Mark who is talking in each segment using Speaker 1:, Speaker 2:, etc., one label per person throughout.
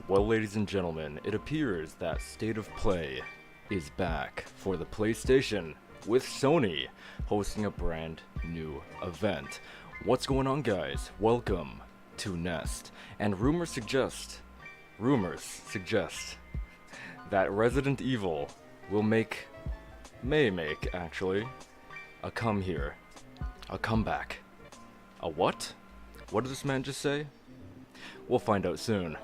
Speaker 1: Well, ladies and gentlemen, it appears that State of Play is back for the PlayStation with Sony hosting a brand new event. What's going on, guys? Welcome to Nest. And rumors suggest that Resident Evil may make actually a comeback. A what? What did this man just say? We'll find out soon.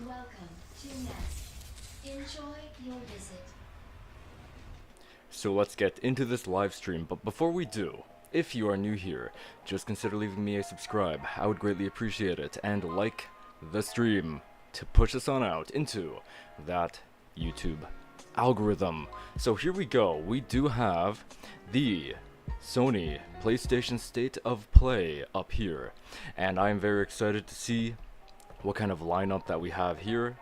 Speaker 2: Welcome to Nest. Enjoy your visit.
Speaker 1: So let's get into this live stream, but before we do, if you are new here, just consider leaving me a subscribe. I would greatly appreciate it, and like the stream to push us on out into that YouTube algorithm. So here we go. We do have the Sony PlayStation State of Play up here, and I'm very excited to see what kind of lineup that we have here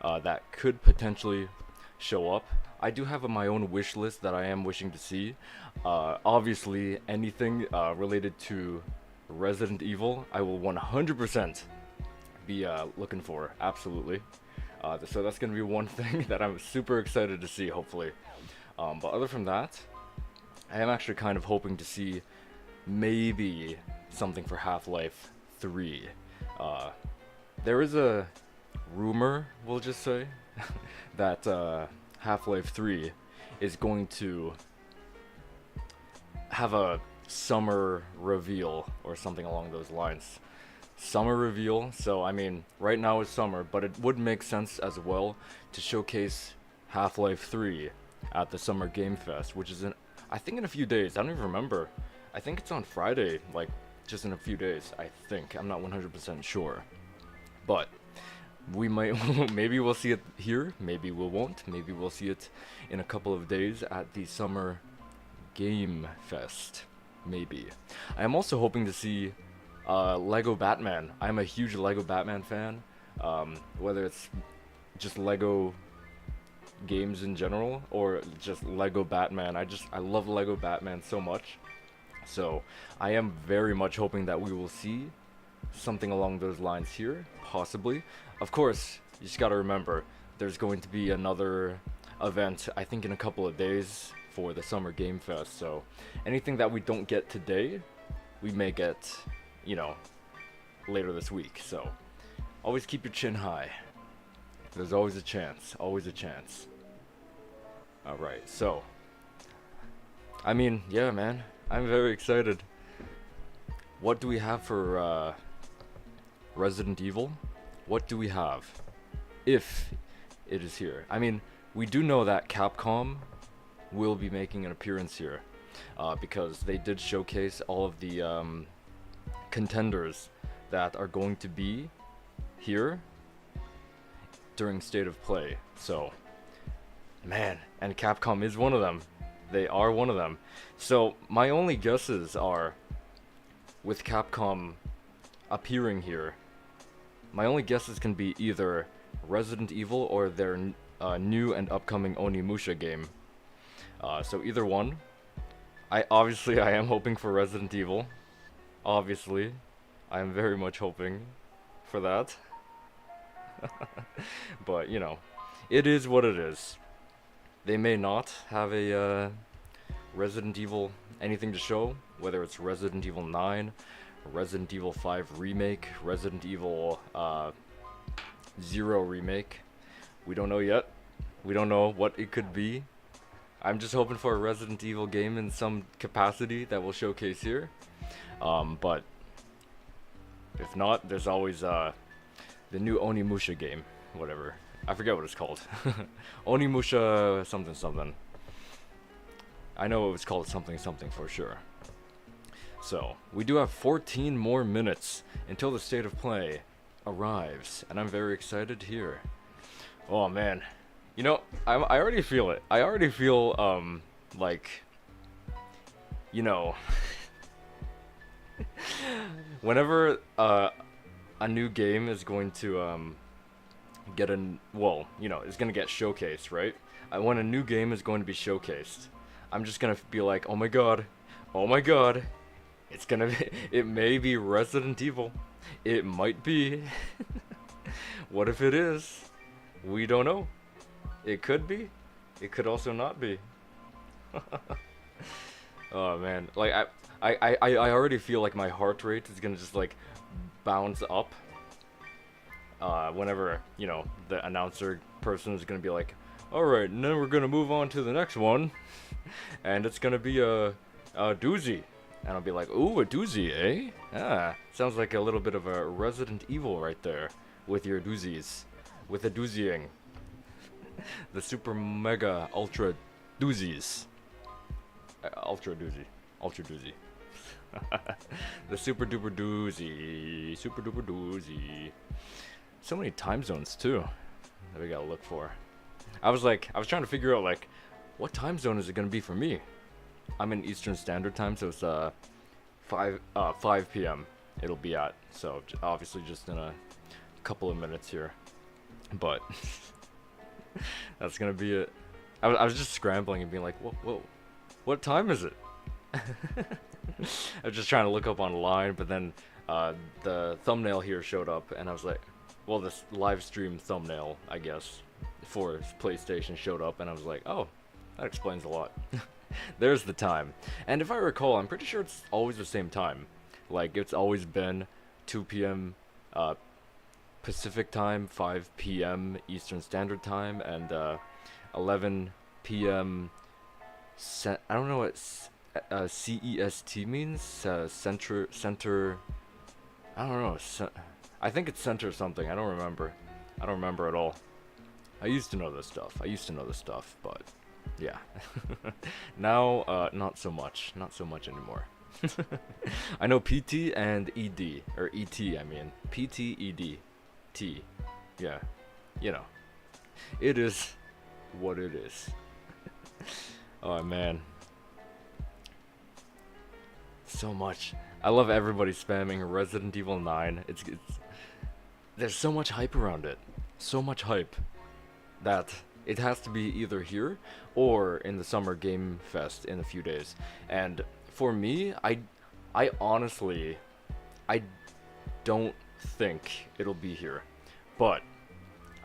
Speaker 1: that could potentially show up. I do have my own wish list that I am wishing to see. Obviously, anything related to Resident Evil, I will 100% be looking for, absolutely. So that's going to be one thing that I'm super excited to see, hopefully. But other from that, I am actually kind of hoping to see maybe something for Half-Life 3. There is a rumor, we'll just say, that Half-Life 3 is going to have a summer reveal or something along those lines. Summer reveal, so I mean, right now it's summer, but it would make sense as well to showcase Half-Life 3 at the Summer Game Fest, which is I think in a few days. I don't even remember. I think it's on Friday, like just in a few days, I think. I'm not 100% sure. But we might, maybe we'll see it here, maybe we won't, maybe we'll see it in a couple of days at the Summer Game Fest, maybe. I am also hoping to see Lego Batman. I'm a huge Lego Batman fan, whether it's just Lego games in general or just Lego Batman. I love Lego Batman so much, so I am very much hoping that we will see something along those lines here, possibly. Of course, you just gotta remember, there's going to be another event, I think in a couple of days, for the Summer Game Fest, so anything that we don't get today, we may get, you know, later this week, so always keep your chin high. There's always a chance, always a chance. Alright, so, I mean, yeah man, I'm very excited. What do we have for Resident Evil? What do we have if it is here? I mean, we do know that Capcom will be making an appearance here because they did showcase all of the contenders that are going to be here during State of Play. So, man, and Capcom is one of them. They are one of them. So, my only guesses are, with Capcom appearing here, my only guesses can be either Resident Evil or their new and upcoming Onimusha game. So either one. I am hoping for Resident Evil. Obviously, I am very much hoping for that. But you know, it is what it is. They may not have a Resident Evil anything to show, whether it's Resident Evil 9, Resident Evil 5 Remake, Resident Evil 0 Remake. We don't know yet. We don't know what it could be. I'm just hoping for a Resident Evil game in some capacity that will showcase here. But if not, there's always the new Onimusha game, whatever. I forget what it's called. Onimusha something something. I know it was called something something for sure. So, we do have 14 more minutes until the State of Play arrives, and I'm very excited here. Oh man, you know, I already feel it. I already feel, like, you know, whenever a new game is going to get well, you know, is going to get showcased, right? When a new game is going to be showcased, I'm just going to be like, oh my god, Oh my god. It's gonna be. It may be Resident Evil. It might be. What if it is? We don't know. It could be. It could also not be. Oh man, like I already feel like my heart rate is gonna just like bounce up. Whenever, you know, the announcer person is gonna be like, all right, and then we're gonna move on to the next one, and it's gonna be a doozy, and I'll be like, ooh, a doozy, eh? Ah, sounds like a little bit of a Resident Evil right there, with your doozies, with the doozying, the super mega ultra doozies, ultra doozy, the super duper doozy, super duper doozy. So many time zones too that we gotta look for. I was trying to figure out like, what time zone is it gonna be for me? I'm in Eastern Standard Time, so it's 5 p.m. it'll be at. So obviously just in a couple of minutes here, but that's gonna be it. I was just scrambling and being like, whoa, what time is it? I was just trying to look up online, but then the thumbnail here showed up, and I was like, well, this live stream thumbnail, I guess, for PlayStation showed up, and I was like, oh, that explains a lot. There's the time. And if I recall, I'm pretty sure it's always the same time. Like, it's always been 2 p.m. Pacific time, 5 p.m. Eastern Standard Time, and 11 p.m. I don't know what CEST means. Center. I don't know. I think it's center something. I don't remember. I don't remember at all. I used to know this stuff. But yeah. Now, not so much. Not so much anymore. I know PT and ED, or ET, I mean. PT, ED, T. Yeah. You know. It is what it is. Oh, man. So much. I love everybody spamming Resident Evil 9. It's there's so much hype around it. So much hype that it has to be either here or in the Summer Game Fest in a few days. And for me, I honestly, I don't think it'll be here. But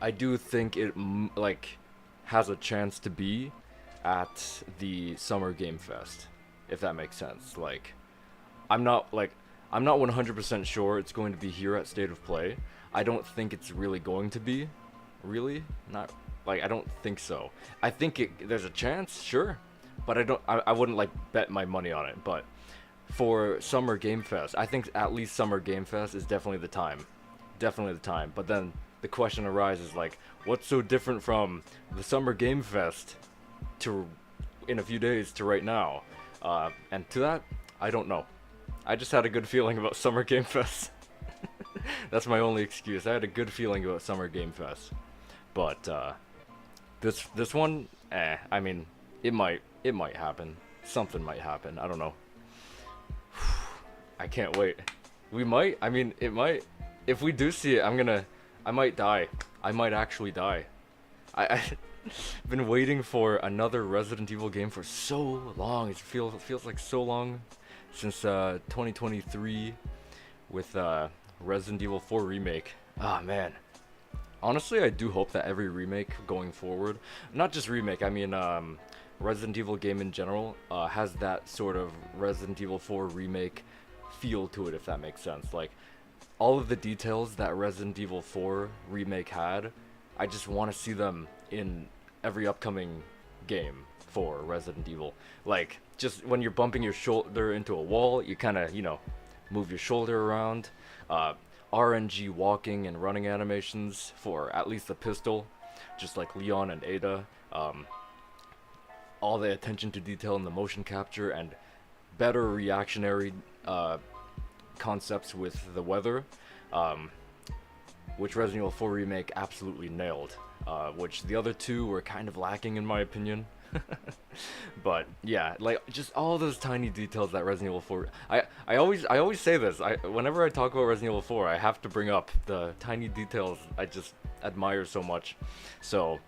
Speaker 1: I do think it like has a chance to be at the Summer Game Fest, if that makes sense. Like, I'm not 100% sure it's going to be here at State of Play. I don't think it's really going to be. Really? Not, like, I don't think so. I think there's a chance, sure, but I wouldn't like bet my money on it. But for Summer Game Fest, I think at least Summer Game Fest is definitely the time. Definitely the time. But then the question arises, like, what's so different from the Summer Game Fest to in a few days to right now? And to that, I don't know. I just had a good feeling about Summer Game Fest. That's my only excuse. I had a good feeling about Summer Game Fest. But this one, I mean, it might happen. Something might happen. I don't know. I can't wait. We might. I mean, it might. If we do see it, I might die. I might actually die. I've been waiting for another Resident Evil game for so long. It feels like so long. Since 2023 with Resident Evil 4 Remake. Ah, man. Honestly, I do hope that every remake going forward, not just remake, I mean Resident Evil game in general, has that sort of Resident Evil 4 Remake feel to it, if that makes sense. Like, all of the details that Resident Evil 4 Remake had, I just want to see them in every upcoming game for Resident Evil. Like, just when you're bumping your shoulder into a wall, you kind of, you know, move your shoulder around. RNG walking and running animations for at least the pistol, just like Leon and Ada. All the attention to detail in the motion capture and better reactionary concepts with the weather, which Resident Evil 4 Remake absolutely nailed. Which the other two were kind of lacking in my opinion. But yeah, like just all those tiny details that Resident Evil 4. I always say this. Whenever I talk about Resident Evil 4, I have to bring up the tiny details I just admire so much. So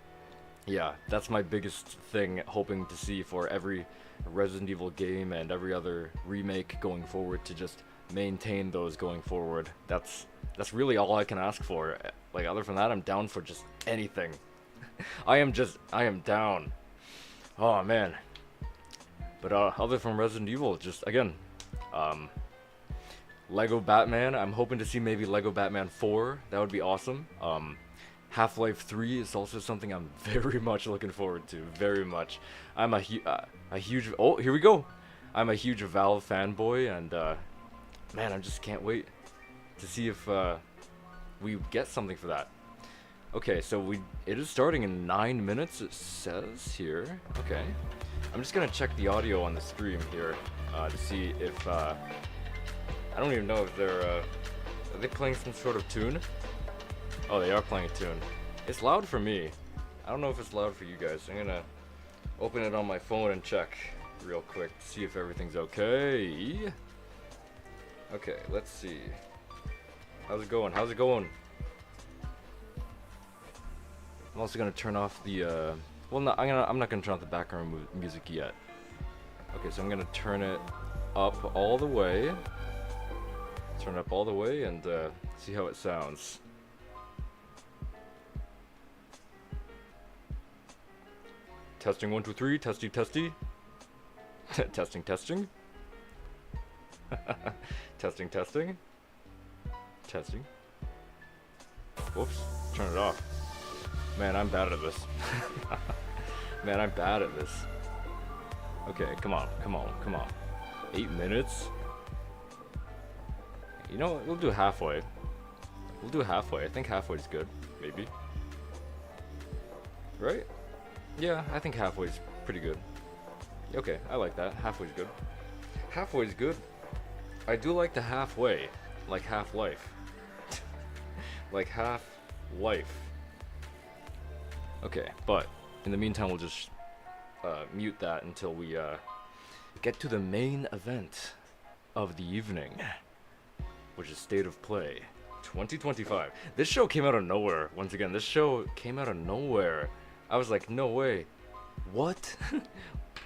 Speaker 1: yeah, that's my biggest thing, hoping to see for every Resident Evil game and every other remake going forward to just maintain those going forward. That's really all I can ask for. Like, other than that, I'm down for just anything. I am down. Oh man. But other from Resident Evil, just again, Lego Batman. I'm hoping to see maybe Lego Batman 4. That would be awesome. Half-Life 3 is also something I'm very much looking forward to. Very much. I'm a huge. Oh, here we go. I'm a huge Valve fanboy, and man, I just can't wait to see if we get something for that. Okay, so it is starting in 9 minutes. It says here. Okay, I'm just gonna check the audio on the stream here to see if I don't even know if are they playing some sort of tune? Oh, they are playing a tune. It's loud for me. I don't know if it's loud for you guys. I'm gonna open it on my phone and check real quick to see if everything's okay. Okay, let's see. How's it going? How's it going? I'm also gonna turn off the well, no, I'm not gonna turn off the background music yet. Okay, so I'm gonna turn it up all the way. Turn it up all the way and see how it sounds. Testing 1 2 3. Testy testy. Testing testing. Testing testing. Testing. Whoops. Turn it off. Man, I'm bad at this. Man, I'm bad at this. Okay, come on, come on, come on. 8 minutes? You know what? We'll do halfway. We'll do halfway. I think halfway's good. Maybe. Right? Yeah, I think halfway's pretty good. Okay, I like that. Halfway's good. Halfway's good. I do like the halfway. Like Half-Life. Like Half-Life. Okay, but in the meantime, we'll just mute that until we get to the main event of the evening, which is State of Play 2025. This show came out of nowhere. Once again, this show came out of nowhere. I was like, no way. What?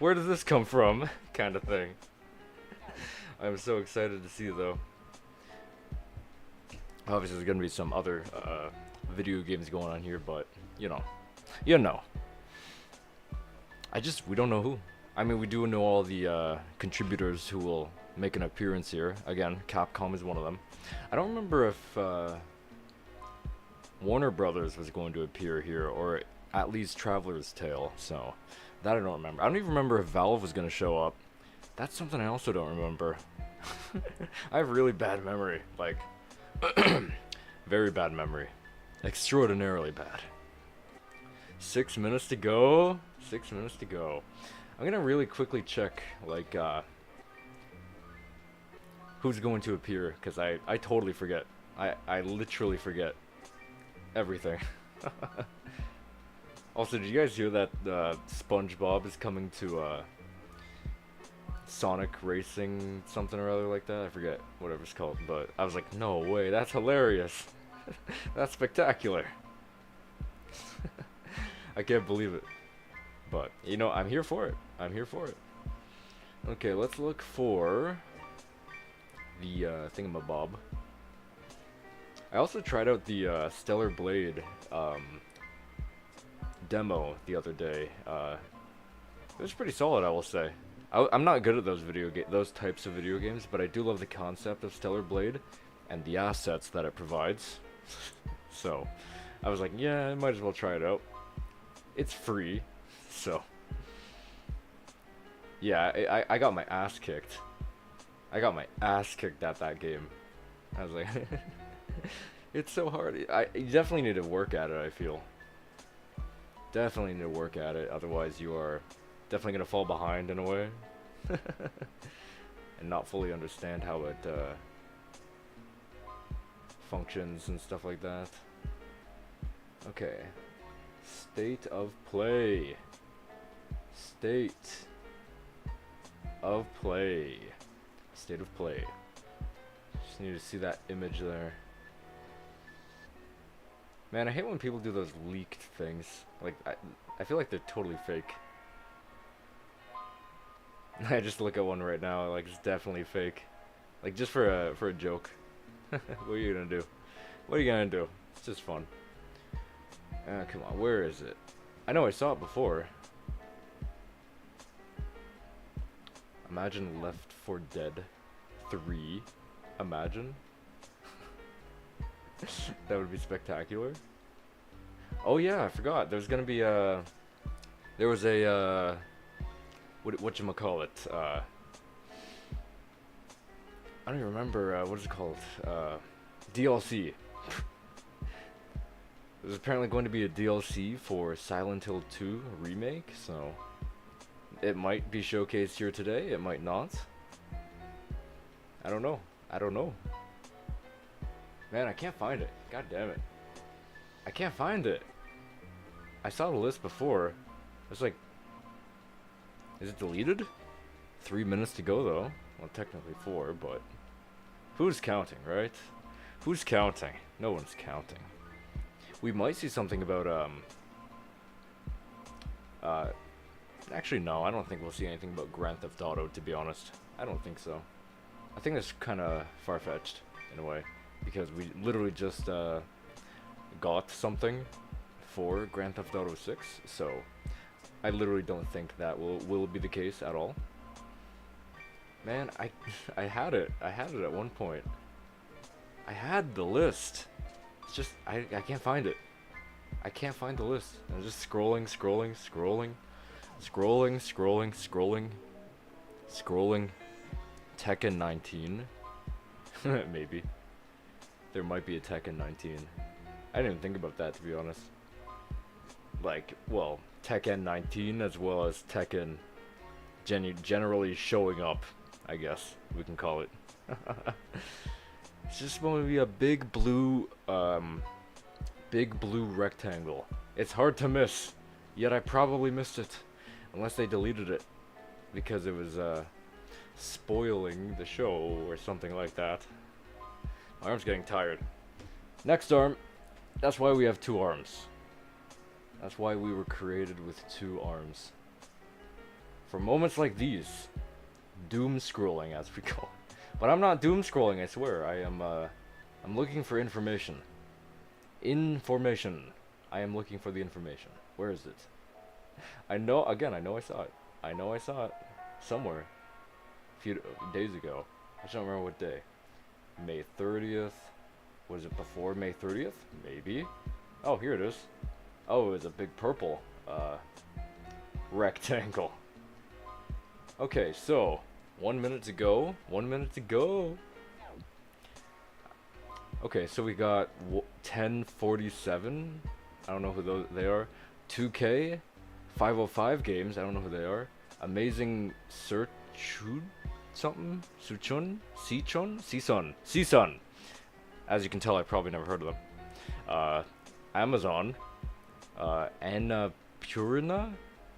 Speaker 1: Where does this come from? Kind of thing. I'm so excited to see, though. Obviously, there's going to be some other video games going on here, but, you know. You know. We don't know who. I mean, we do know all the contributors who will make an appearance here. Again, Capcom is one of them. I don't remember if Warner Brothers was going to appear here, or at least Traveler's Tale, so that I don't remember. I don't even remember if Valve was going to show up. That's something I also don't remember. I have really bad memory, like, very bad memory. Extraordinarily bad. 6 minutes to go. 6 minutes to go. I'm gonna really quickly check, like, who's going to appear, because I totally forget. I literally forget everything. Also, did you guys hear that SpongeBob is coming to Sonic Racing something or other like that? I forget whatever it's called, but I was like, no way, that's hilarious. That's spectacular. I can't believe it. But, you know, I'm here for it. I'm here for it. Okay, let's look for the thingamabob. I also tried out the Stellar Blade demo the other day. It was pretty solid, I will say. I'm not good at those types of video games, but I do love the concept of Stellar Blade and the assets that it provides. So, I was like, yeah, I might as well try it out. It's free, so yeah, I got my ass kicked. I got my ass kicked at that game. I was like, it's so hard. You definitely need to work at it, I feel. Definitely need to work at it, otherwise you are definitely going to fall behind in a way. And not fully understand how it functions and stuff like that. Okay. State of play. State of play. State of play. Just need to see that image there. Man, I hate when people do those leaked things. Like, I feel like they're totally fake. I just look at one right now, like it's definitely fake. Like just for a joke. What are you gonna do? What are you gonna do? It's just fun. Come on, where is it? I know I saw it before. Imagine Left 4 Dead 3. Imagine. That would be spectacular. Oh yeah, I forgot. There's gonna be a. There was a whatchamacallit, I don't even remember, what is it called, DLC. There's apparently going to be a DLC for Silent Hill 2 remake, so it might be showcased here today, it might not. I don't know. I don't know. Man, I can't find it. God damn it. I can't find it. I saw the list before. It's like, is it deleted? 3 minutes to go though. Well, technically 4, but who's counting, right? Who's counting? No one's counting. We might see something about actually no, I don't think we'll see anything about Grand Theft Auto, to be honest. I don't think so. I think that's kind of far-fetched in a way, because we literally just got something for Grand Theft Auto 6, so I literally don't think that will be the case at all. Man, I had it. I had it at one point. I had the list. It's just I can't find it. I can't find the list. I'm just scrolling, scrolling. Tekken 19. Maybe. There might be a Tekken 19. I didn't even think about that, to be honest. Like, well, Tekken 19 as well as Tekken generally showing up, I guess we can call it. It's just going to be a big blue rectangle. It's hard to miss, yet I probably missed it, unless they deleted it because it was spoiling the show or something like that. My arm's getting tired. Next arm. That's why we have 2 arms. That's why we were created with 2 arms. For moments like these, doom scrolling as we go. But I'm not doom scrolling, I swear. I'm looking for information. Information. I am looking for the information. Where is it? I know I saw it. I know I saw it somewhere a few days ago. I just don't remember what day. May 30th. Was it before May 30th? Maybe. Oh, here it is. Oh, it was a big purple rectangle. Okay, so 1 minute to go. 1 minute to go. Okay, so we got 1047. I don't know who they are. 2K, 505 games. I don't know who they are. Amazing Searchud something. Season. As you can tell, I probably never heard of them. Amazon. Anna Purina,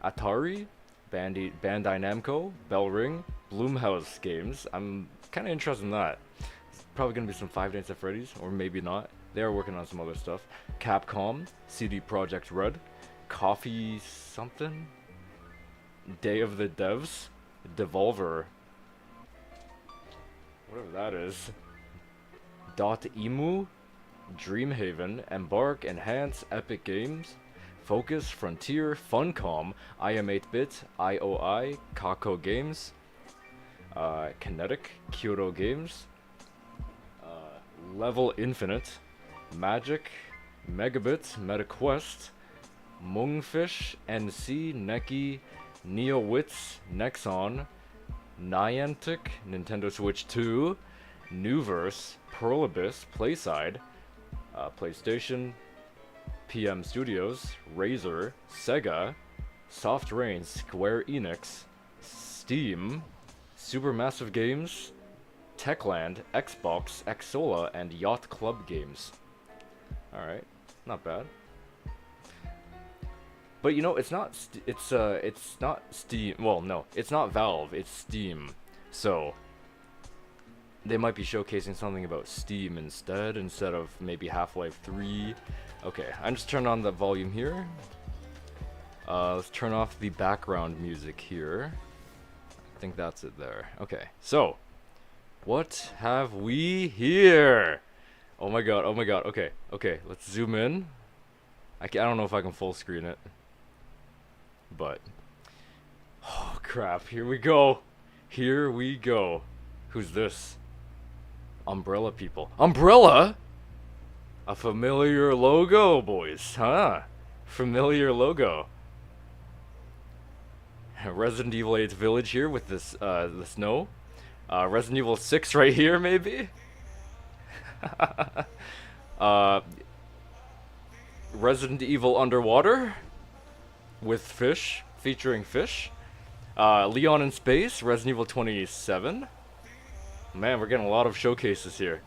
Speaker 1: Atari, Bandai Namco, Bell Ring, Bloomhouse Games. I'm kind of interested in that. It's probably going to be some Five Nights at Freddy's, or maybe not. They are working on some other stuff. Capcom, CD Projekt Red, Coffee something, Day of the Devs, Devolver, whatever that is, .emu, Dreamhaven, Embark, Enhance, Epic Games, Focus, Frontier, Funcom, I Am 8-Bit, IOI, Kako Games, Kinetic, Kyoto Games, Level Infinite, Magic, Megabit, MetaQuest, Mungfish, NC, Neki, NeoWits, Nexon, Niantic, Nintendo Switch 2, Newverse, Pearl Abyss, Playside, PlayStation, PM Studios, Razer, Sega, Soft Rain, Square Enix, Steam, Supermassive Games, Techland, Xbox, Xsola, and Yacht Club Games. Alright, not bad. But you know, it's not Steam. Well, no, it's not Valve, it's Steam. So they might be showcasing something about Steam instead of maybe Half-Life 3. Okay, I'm just turning on the volume here. Let's turn off the background music here. think that's it there. Okay, so what have we here? Oh my god, oh my god. Okay, okay, let's zoom in. I don't know if I can full screen it, but oh crap, here we go. Here we go. Who's this? Umbrella people. Umbrella? A familiar logo, boys, huh? Familiar logo. Resident Evil 8 village here with this the snow. Resident Evil 6 right here, maybe. Resident Evil Underwater with fish, featuring fish. Leon in Space, Resident Evil 27. Man, we're getting a lot of showcases here.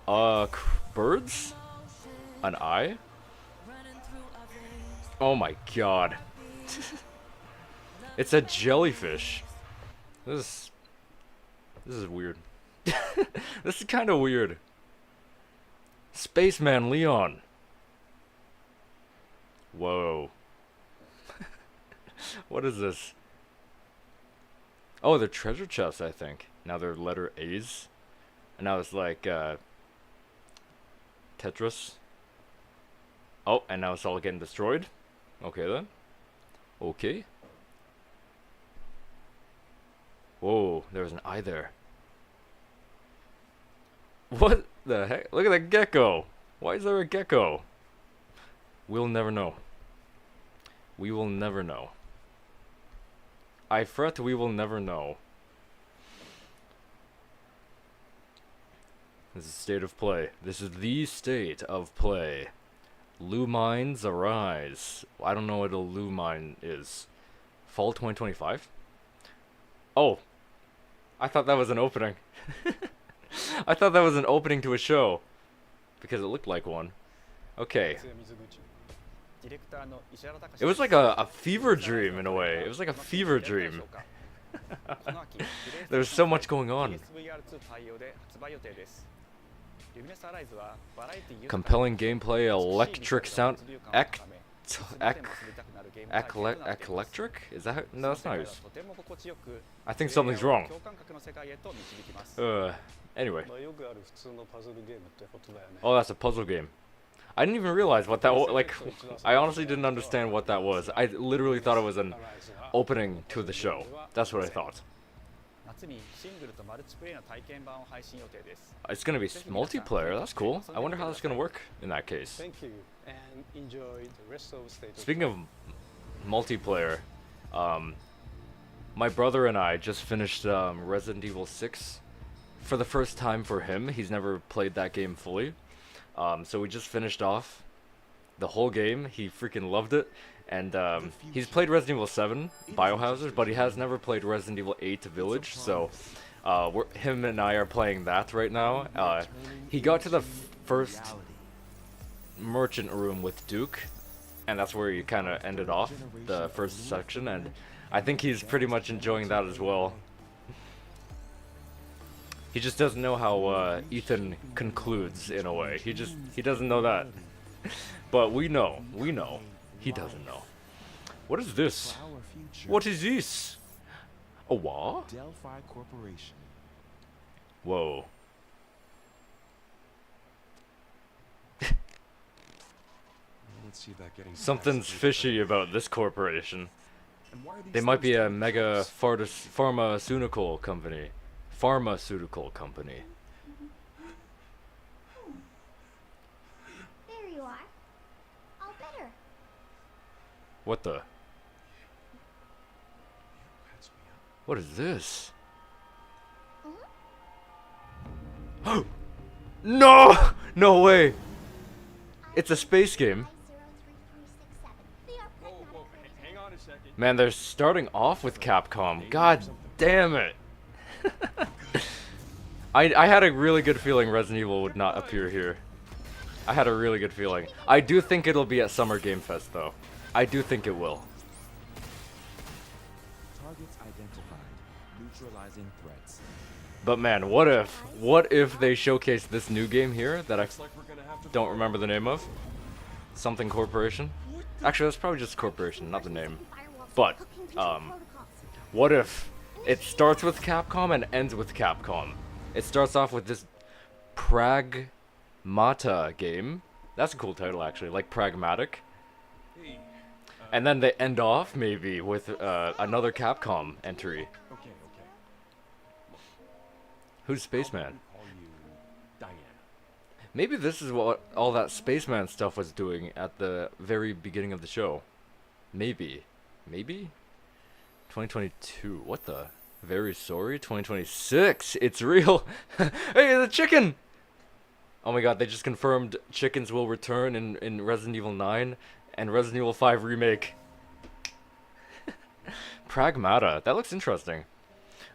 Speaker 1: Birds? An eye? Oh my god. It's a jellyfish. This is weird. This is kind of weird. Spaceman Leon. Whoa. What is this? Oh, they're treasure chests, I think. Now they're letter A's. And now it's like, Tetris. Oh, and now it's all getting destroyed. Okay then. Okay. Whoa, there's an eye there. What the heck? Look at that gecko. Why is there a gecko? We'll never know. We will never know. I fret we will never know. This is state of play. This is the state of play. Lumines arise. I don't know what a lumine is. Fall 2025? Oh. I thought that was an opening. I thought that was an opening to a show. Because it looked like one. Okay. It was like a fever dream in a way. It was like a fever dream. There's so much going on. Compelling gameplay, electric sound, electric? Is that? No, that's not his. I think something's wrong. Anyway. Oh, that's a puzzle game. I didn't even realize what that was. Like, I honestly didn't understand what that was. I literally thought it was an opening to the show. That's what I thought. It's gonna be multiplayer. That's cool. I wonder how that's gonna work in that case. Speaking of multiplayer, my brother and I just finished Resident Evil 6 for the first time for him. He's never played that game fully. So we just finished off the whole game. He freaking loved it. And he's played Resident Evil 7 Biohazard, but he has never played Resident Evil 8 Village. So him and I are playing that right now. He got to the first merchant room with Duke, and that's where he kind of ended off the first section. And I think he's pretty much enjoying that as well. He just doesn't know how Ethan concludes in a way. He doesn't know that. But we know. He doesn't know. What is this? What is this? A what?
Speaker 3: Delphi Corporation.
Speaker 1: Whoa.
Speaker 3: Let's see about getting
Speaker 1: Something's fishy about this corporation. They might be a mega pharmaceutical company. Pharmaceutical company.
Speaker 2: There you are. All better.
Speaker 1: What the? What is this? No! No way! It's a space game. Man, they're starting off with Capcom. God damn it! I had a really good feeling Resident Evil would not appear here. I had a really good feeling. I do think it'll be at Summer Game Fest though. I do think it will.
Speaker 3: Targets identified. Neutralizing threats.
Speaker 1: But man, what if they showcase this new game here that I don't remember the name of? Something Corporation? Actually, that's probably just Corporation, not the name. But What if it starts with Capcom and ends with Capcom? It starts off with this Pragmata game. That's a cool title, actually, like Pragmatic. And then they end off, maybe, with another Capcom entry.
Speaker 3: Okay.
Speaker 1: Who's Spaceman?
Speaker 3: I'll call you Diane.
Speaker 1: Maybe this is what all that Spaceman stuff was doing at the very beginning of the show. Maybe. 2022. What the? Very sorry. 2026. It's real. Hey, the chicken! Oh my god, they just confirmed chickens will return in Resident Evil 9 and Resident Evil 5 Remake. Pragmata. That looks interesting.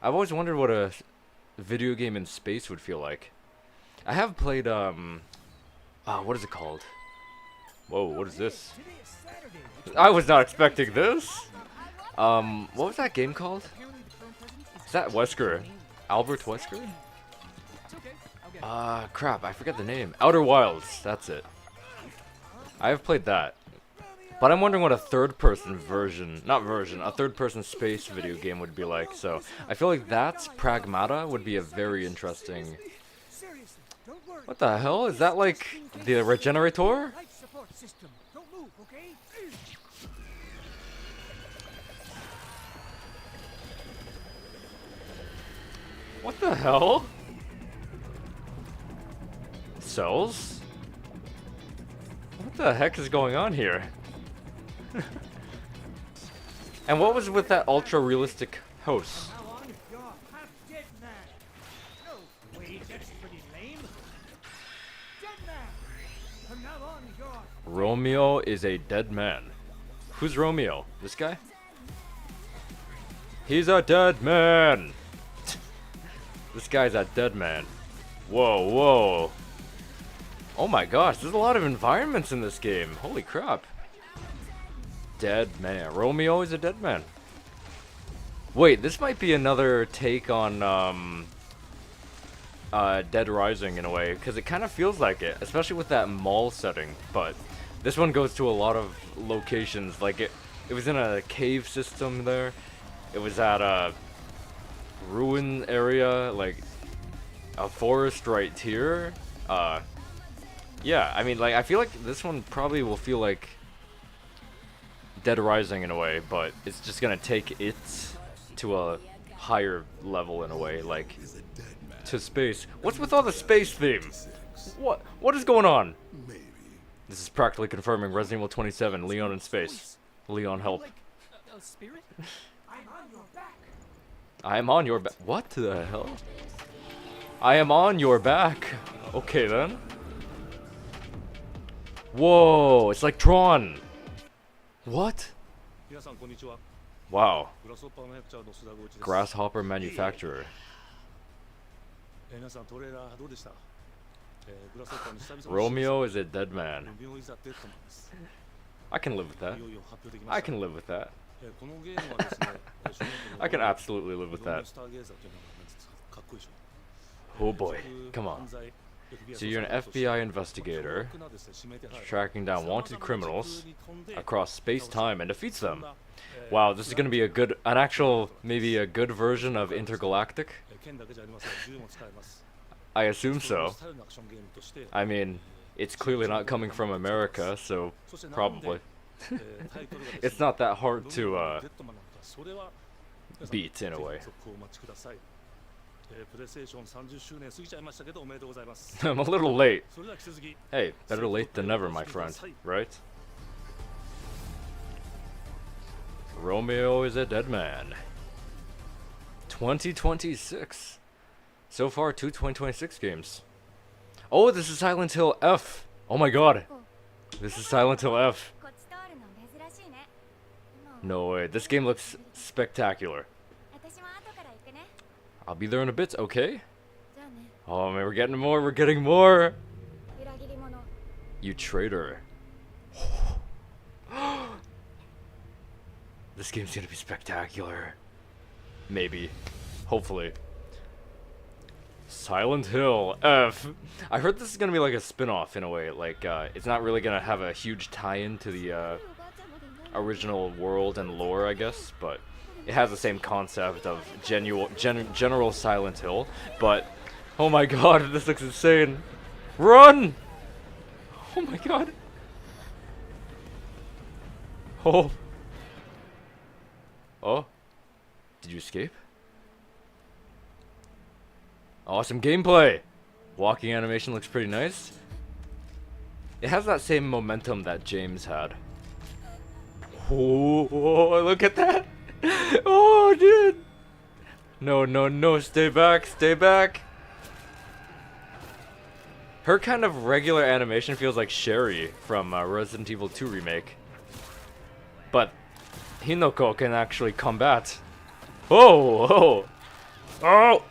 Speaker 1: I've always wondered what a video game in space would feel like. I have played, what is it called? Whoa, what is this? I was not expecting this! What was that game called? Is that Wesker? Albert Wesker? Crap, I forget the name. Outer Wilds, that's it. I have played that. But I'm wondering what a third-person a third-person space video game would be like, so I feel like that's Pragmata would be a very interesting... What the hell? Is that like the Regenerator? What the hell? Cells? What the heck is going on here? And what was with that ultra realistic host? Romeo is a dead man. Who's Romeo? This guy? He's a dead man! This guy's a dead man. Whoa. Oh my gosh, there's a lot of environments in this game. Holy crap. Dead man. Romeo is a dead man. Wait, this might be another take on Dead Rising in a way, because it kind of feels like it, especially with that mall setting. But this one goes to a lot of locations. Like it was in a cave system there. It was at a ruin area, like a forest right here. Yeah, I mean, like, I feel like this one probably will feel like Dead Rising in a way, but it's just gonna take it to a higher level in a way, like to space. What's with all the space theme? What is going on? This is practically confirming Resident Evil 27, Leon in space. Leon, help.
Speaker 4: Spirit?
Speaker 1: I am on your back. What the hell? I am on your back. Okay then. Whoa, it's like Tron. What? Wow. Grasshopper manufacturer. Romeo is a dead man. I can live with that. I can live with that. I can absolutely live with that. Oh boy, come on. So you're an FBI investigator, tracking down wanted criminals across space-time and defeats them. Wow, this is gonna be maybe a good version of Intergalactic? I assume so. I mean, it's clearly not coming from America, so probably. It's not that hard to beat in a way. I'm a little late. Hey, better late than never, my friend, right? Romeo is a dead man. 2026. So far, 2 2026 games. Oh, this is Silent Hill F. Oh my god. This is Silent Hill F. No way. This game looks spectacular. I'll be there in a bit, okay? Oh man, we're getting more, we're getting more! You traitor. This game's gonna be spectacular. Maybe. Hopefully. Silent Hill F. I heard this is gonna be like a spin-off in a way, like, it's not really gonna have a huge tie-in to the, original world and lore, I guess, but it has the same concept of general Silent Hill, but oh my god, this looks insane. Run! Oh my god. Oh. Oh. Did you escape? Awesome gameplay! Walking animation looks pretty nice. It has that same momentum that James had. Oh, look at that! Oh, dude! No, no, no, stay back, stay back! Her kind of regular animation feels like Sherry from Resident Evil 2 Remake. But Hinoko can actually combat. Oh, oh! Oh!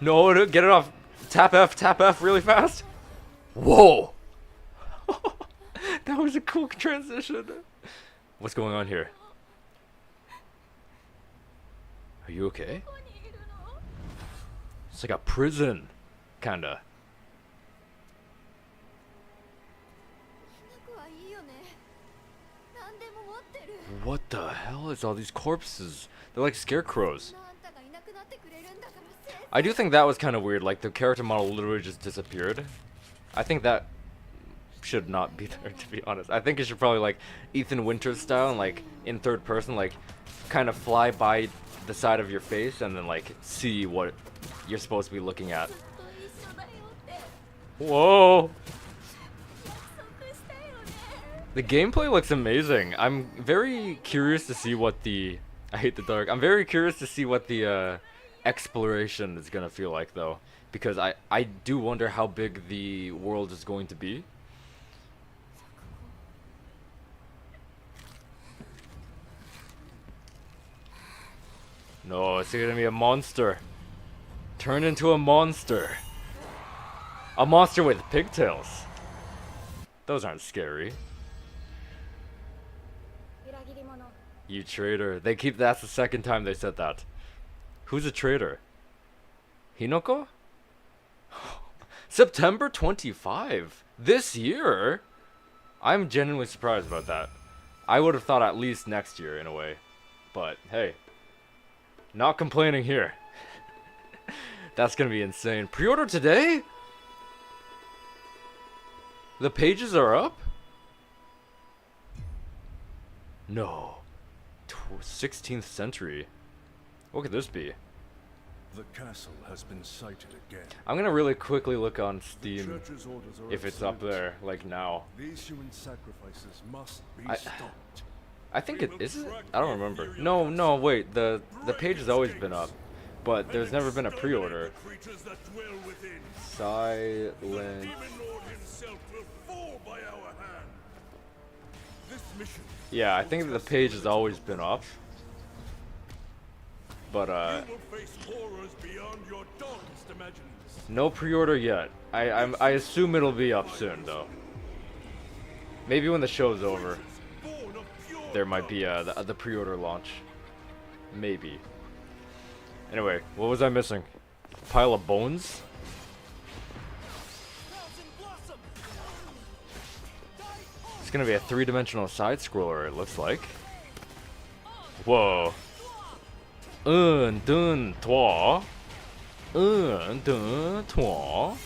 Speaker 1: No, get it off! Tap F really fast! Whoa! That was a cool transition. What's going on here? Are you okay? It's like a prison, kinda. What the hell is all these corpses? They're like scarecrows. I do think that was kind of weird, like the character model literally just disappeared. I think that should not be there, to be honest. I think it should probably like Ethan Winters style and like in third person, like kind of fly by the side of your face and then like see what you're supposed to be looking at. Whoa! The gameplay looks amazing. I'm very curious to see what the... I hate the dark. I'm very curious to see what the exploration is gonna feel like though. Because I do wonder how big the world is going to be. No, it's gonna be a monster. Turn into a monster. A monster with pigtails. Those aren't scary. You traitor. They keep... That's the second time they said that. Who's a traitor? Hinoko? September 25? This year? I'm genuinely surprised about that. I would have thought at least next year in a way. But hey. Not complaining here. That's gonna be insane. Pre-order today? The pages are up? No. 16th century. What could this be?
Speaker 4: The castle has been sighted again.
Speaker 1: I'm gonna really quickly look on Steam
Speaker 4: Church's orders are
Speaker 1: if it's up
Speaker 4: absolute.
Speaker 1: there, like now.
Speaker 4: These human sacrifices must be stopped.
Speaker 1: I think it is it? I don't remember. No, wait. The page has always been up, but there's never been a pre-order. Silent. Yeah, I think the page has always been up. But no pre-order yet. I assume it'll be up soon though. Maybe when the show's over, there might be the pre-order launch. Maybe. Anyway, what was I missing? Pile of bones? It's gonna be a three-dimensional side-scroller, it looks like. Whoa. Dun, trois. Dun, trois.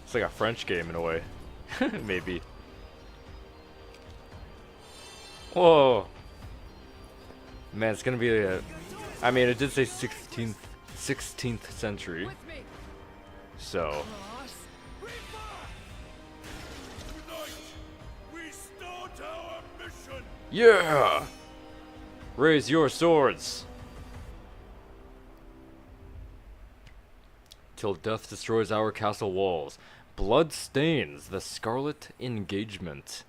Speaker 1: It's like a French game in a way. Maybe. Whoa. Man, it's gonna be a... I mean, it did say 16th century. So... Yeah! Raise your swords! Till death destroys our castle walls. Blood stains the Scarlet Engagement.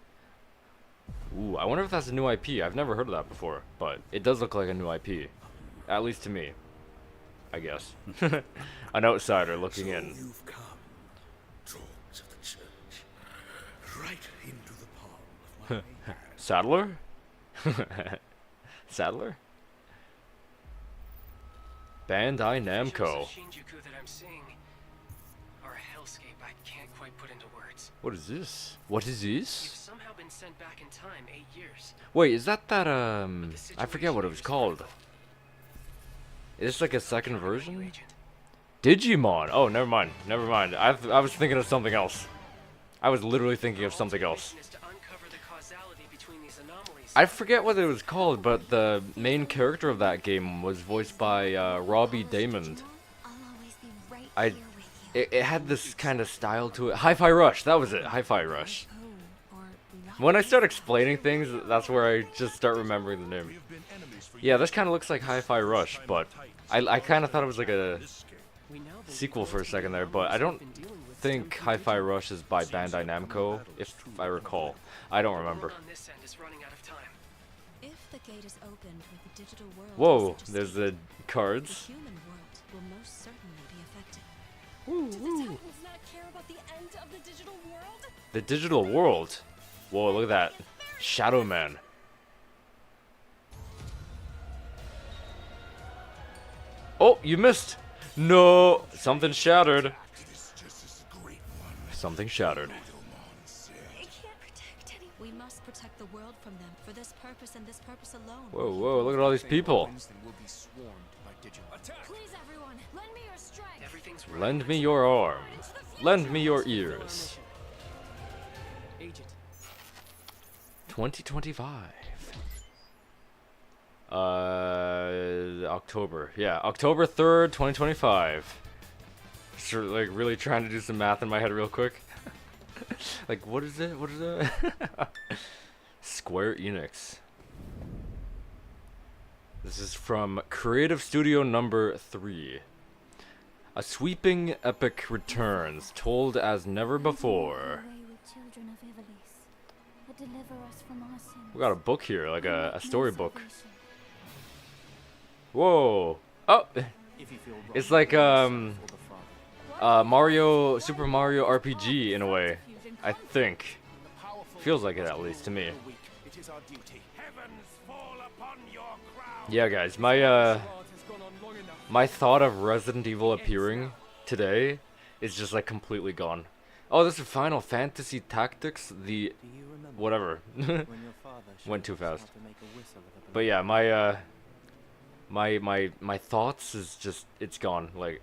Speaker 1: Ooh, I wonder if that's a new IP. I've never heard of that before, but it does look like a new IP. At least to me. I guess. An outsider looking in.
Speaker 4: You've come, dogs of the church, right into the palm of my hand.
Speaker 1: Saddler? Saddler? Bandai Namco.
Speaker 5: or a hellscape I can't quite put into words.
Speaker 1: What is this? What is
Speaker 5: You've
Speaker 1: this?
Speaker 5: somehow been sent back in time 8 years.
Speaker 1: Wait, is that I forget
Speaker 5: Situation
Speaker 1: what it was
Speaker 5: is
Speaker 1: called.
Speaker 5: critical.
Speaker 1: Is this like a second
Speaker 5: Count on you,
Speaker 1: version?
Speaker 5: Agent.
Speaker 1: Digimon. Oh, never mind. Never mind. I was thinking of something else. I was literally thinking of something else.
Speaker 5: Mission is to uncover the causality between these anomalies.
Speaker 1: I forget what it was called, but the main character of that game was voiced by Robbie Damon.
Speaker 2: I'll always be right
Speaker 1: I-
Speaker 2: here with you.
Speaker 1: It had this kind of style to it. Hi-Fi Rush. That was it. Hi-Fi Rush.
Speaker 2: Oh, or not.
Speaker 1: When I start explaining things, that's where I just start remembering the name. Yeah, this kind of looks like Hi-Fi Rush, but I kind of thought it was like a
Speaker 5: We now believe
Speaker 1: sequel for a
Speaker 5: most of
Speaker 1: second
Speaker 5: the
Speaker 1: there, but I
Speaker 5: anomalies
Speaker 1: don't
Speaker 5: we've been dealing with
Speaker 1: think
Speaker 5: stem from
Speaker 1: Hi-Fi
Speaker 5: Digimon.
Speaker 1: Rush is by Bandai Namco, if I recall. I don't
Speaker 5: The
Speaker 1: remember.
Speaker 5: world on this end is running out of time.
Speaker 2: If the gate is opened with the digital world,
Speaker 1: Whoa,
Speaker 2: as such a
Speaker 1: there's
Speaker 2: state,
Speaker 1: the
Speaker 2: the
Speaker 1: cards.
Speaker 2: human world will most certainly be affected.
Speaker 1: Woo,
Speaker 6: Do the
Speaker 1: woo.
Speaker 6: Titans not care about the end of the digital world?
Speaker 1: The digital world. Whoa, look at that. Shadow Man. Oh, you missed. No, something shattered. Something shattered.
Speaker 2: It can't protect anyone. We must protect the world from them for this purpose and this purpose alone.
Speaker 1: Whoa, whoa, look at all these people.
Speaker 6: Please, everyone, lend me your strength.
Speaker 5: Everything's right.
Speaker 1: Lend me your arm. Lend me your ears.
Speaker 5: Agent,
Speaker 1: 2025. October. Yeah, October 3rd, 2025. Sure, like really trying to do some math in my head real quick. Like, what is it? What is it? Square Enix. This is from Creative Studio number 3. A sweeping epic returns, told as never before. We got a book here, like a storybook. Whoa! Oh! It's like Mario, Super Mario RPG in a way. I think. Feels like it, at least to me. Yeah, guys, my thought of Resident Evil appearing today is just like completely gone. Oh, this is Final Fantasy Tactics, the whatever. Went too fast. But yeah, my thoughts is just, it's gone. Like,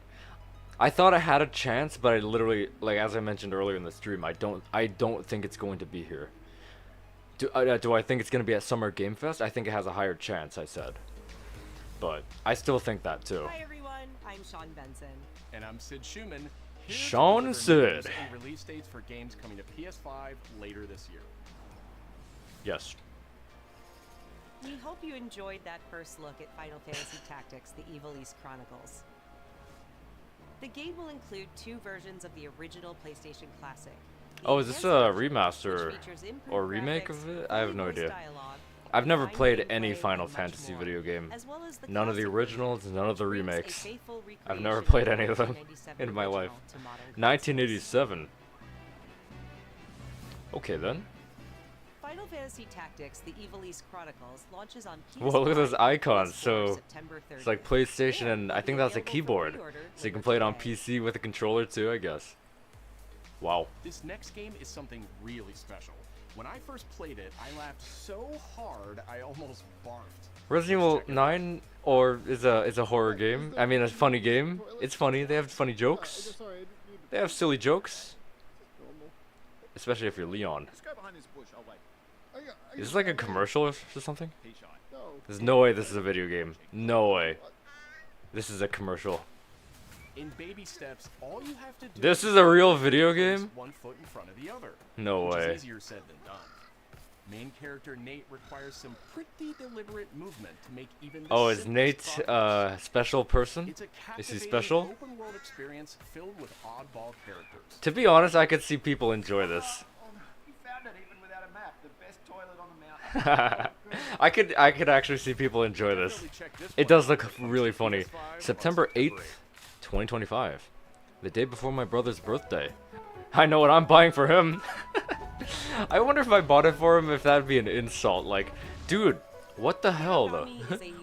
Speaker 1: I thought I had a chance, but I literally, like as I mentioned earlier in the stream, I don't think it's going to be here. Do I think it's going to be at Summer Game Fest? I think it has a higher chance, I said. But I still think that too.
Speaker 7: Hi everyone, I'm Sean Benson.
Speaker 8: And I'm Sid Schumann. Here to
Speaker 1: Sean
Speaker 8: deliver
Speaker 1: Sid.
Speaker 8: news and release dates for games coming to PS5 later this year.
Speaker 1: Yes.
Speaker 7: We hope you enjoyed that first look at Final Fantasy Tactics: The Evil East Chronicles. The game will include 2 versions of the original PlayStation Classic. The
Speaker 1: Oh, is this
Speaker 7: enhanced
Speaker 1: a
Speaker 7: version,
Speaker 1: remaster
Speaker 7: which features improved
Speaker 1: or remake
Speaker 7: graphics,
Speaker 1: of it? I have
Speaker 7: fully
Speaker 1: no
Speaker 7: voiced
Speaker 1: idea.
Speaker 7: dialogue,
Speaker 1: I've never
Speaker 7: refined
Speaker 1: played
Speaker 7: gameplay,
Speaker 1: any Final
Speaker 7: and much
Speaker 1: Fantasy
Speaker 7: more,
Speaker 1: video game.
Speaker 7: as well as the
Speaker 1: None of the
Speaker 7: classic
Speaker 1: originals,
Speaker 7: version,
Speaker 1: none of the
Speaker 7: which brings a
Speaker 1: remakes.
Speaker 7: faithful
Speaker 1: I've never
Speaker 7: recreation
Speaker 1: played
Speaker 7: of
Speaker 1: any of them
Speaker 7: 1997
Speaker 1: in my life.
Speaker 7: original to modern consoles.
Speaker 1: 1987. Okay then.
Speaker 7: Final Fantasy Tactics: The Evil East Chronicles launches on PS5,
Speaker 1: Whoa, look at those icons.
Speaker 7: PS4,
Speaker 1: So
Speaker 7: September
Speaker 1: it's like
Speaker 7: 30th.
Speaker 1: PlayStation, and
Speaker 7: And
Speaker 1: I think
Speaker 7: will
Speaker 1: that's
Speaker 7: be
Speaker 1: a
Speaker 7: available for
Speaker 1: keyboard,
Speaker 7: pre-order
Speaker 1: so you can
Speaker 7: later
Speaker 1: play it on
Speaker 7: today.
Speaker 1: PC with a controller too, I guess. Wow.
Speaker 8: This next game is something really special. When I first played it, I laughed so hard I almost barfed.
Speaker 1: Resident Evil 9 is a horror game. I mean, a funny game. It's funny. They have funny jokes. They have silly jokes. Especially if you're Leon. Is this like a commercial or something? There's no way this is a video game. No way. This is a commercial.
Speaker 8: In baby steps, all you have to do
Speaker 1: This is a real video
Speaker 8: place
Speaker 1: game?
Speaker 8: one foot in front of the other.
Speaker 1: No
Speaker 8: which
Speaker 1: way.
Speaker 8: is easier said than done. Main character Nate requires some pretty deliberate movement to make even the
Speaker 1: Oh, is
Speaker 8: simplest
Speaker 1: Nate
Speaker 8: progress.
Speaker 1: special person?
Speaker 8: It's a
Speaker 1: Is he
Speaker 8: captivating
Speaker 1: special?
Speaker 8: open world experience filled with oddball characters.
Speaker 1: To be honest, I could see people enjoy this.
Speaker 9: You found it even without a map. The best toilet on the mountain.
Speaker 1: I could actually see people enjoy this.
Speaker 8: Definitely check this
Speaker 1: It
Speaker 8: one
Speaker 1: does
Speaker 8: out
Speaker 1: look
Speaker 8: when it comes
Speaker 1: really
Speaker 8: to
Speaker 1: funny.
Speaker 8: PS5 on
Speaker 1: September
Speaker 8: September
Speaker 1: 8th, 2025. The day before my brother's birthday. I know what I'm buying for him. I wonder if I bought it for him, if that'd be an insult. Like, dude, what the hell though?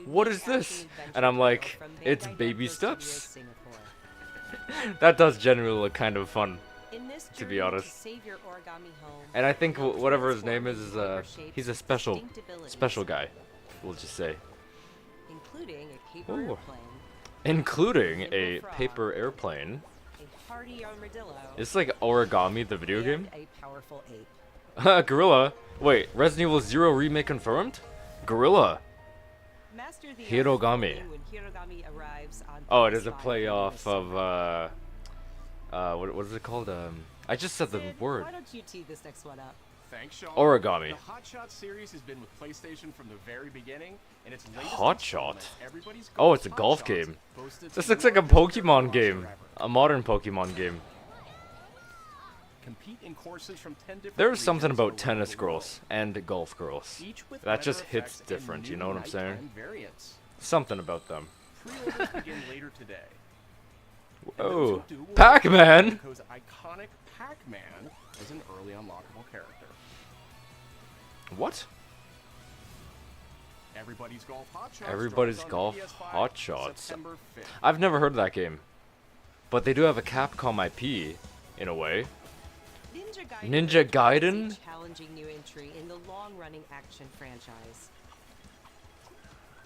Speaker 1: What is this? And I'm like, it's baby steps. That does genuinely look kind of fun.
Speaker 7: In this
Speaker 1: To be
Speaker 7: journey
Speaker 1: honest.
Speaker 7: save your origami home,
Speaker 1: And I think
Speaker 7: you'll
Speaker 1: whatever his
Speaker 7: transform
Speaker 1: name is,
Speaker 7: into paper shapes
Speaker 1: he's a
Speaker 7: with
Speaker 1: special
Speaker 7: distinct abilities,
Speaker 1: guy. We'll just say.
Speaker 7: including a paper
Speaker 1: Ooh.
Speaker 7: airplane,
Speaker 1: Including
Speaker 7: nimble
Speaker 1: a
Speaker 7: frog,
Speaker 1: paper airplane.
Speaker 7: a hardy armadillo,
Speaker 1: It's like Origami, the video
Speaker 7: and
Speaker 1: game.
Speaker 7: a powerful ape.
Speaker 1: Gorilla. Wait, Resident Evil 0 remake confirmed? Gorilla.
Speaker 7: Master the
Speaker 1: Hirogami.
Speaker 7: art when Hirogami arrives on
Speaker 1: Oh, it is a
Speaker 7: PS5
Speaker 1: play
Speaker 7: during
Speaker 1: off
Speaker 7: the
Speaker 1: of
Speaker 7: summer.
Speaker 1: what is it called? I just said the
Speaker 7: Sid,
Speaker 1: word.
Speaker 7: Why don't you tee this next one up?
Speaker 8: Thanks, Sean.
Speaker 1: Origami.
Speaker 8: The Hot Shot series has been with PlayStation from the very beginning, and its latest
Speaker 1: Hot
Speaker 8: installment,
Speaker 1: Shot?
Speaker 8: Everybody's
Speaker 1: Oh, it's a
Speaker 8: Hot
Speaker 1: golf
Speaker 8: Shots,
Speaker 1: game.
Speaker 8: boasts its
Speaker 1: This looks like a
Speaker 8: more visitor
Speaker 1: Pokemon
Speaker 8: watch
Speaker 1: game.
Speaker 8: forever.
Speaker 1: A modern Pokemon game.
Speaker 8: Compete in courses from 10 different
Speaker 1: There's something
Speaker 8: regions
Speaker 1: about
Speaker 8: around
Speaker 1: tennis
Speaker 8: the world,
Speaker 1: girls and golf girls.
Speaker 8: each with
Speaker 1: That just
Speaker 8: weather
Speaker 1: hits
Speaker 8: effects and
Speaker 1: different, you
Speaker 8: new
Speaker 1: know what I'm saying?
Speaker 8: nighttime variants.
Speaker 1: Something about them.
Speaker 8: Pre-orders begin later today. And those
Speaker 1: Oh,
Speaker 8: who do will
Speaker 1: Pac-Man!
Speaker 8: get Namco's iconic Pac-Man as an early unlockable character.
Speaker 1: What?
Speaker 8: Everybody's Golf Hot Shots.
Speaker 1: Everybody's
Speaker 8: drops on
Speaker 1: Golf
Speaker 8: PS5
Speaker 1: Hot Shots.
Speaker 8: September 5th.
Speaker 1: I've never heard of that game. But they do have a Capcom IP, in a way. Ninja Gaiden?
Speaker 7: is a challenging new entry in the long-running action franchise.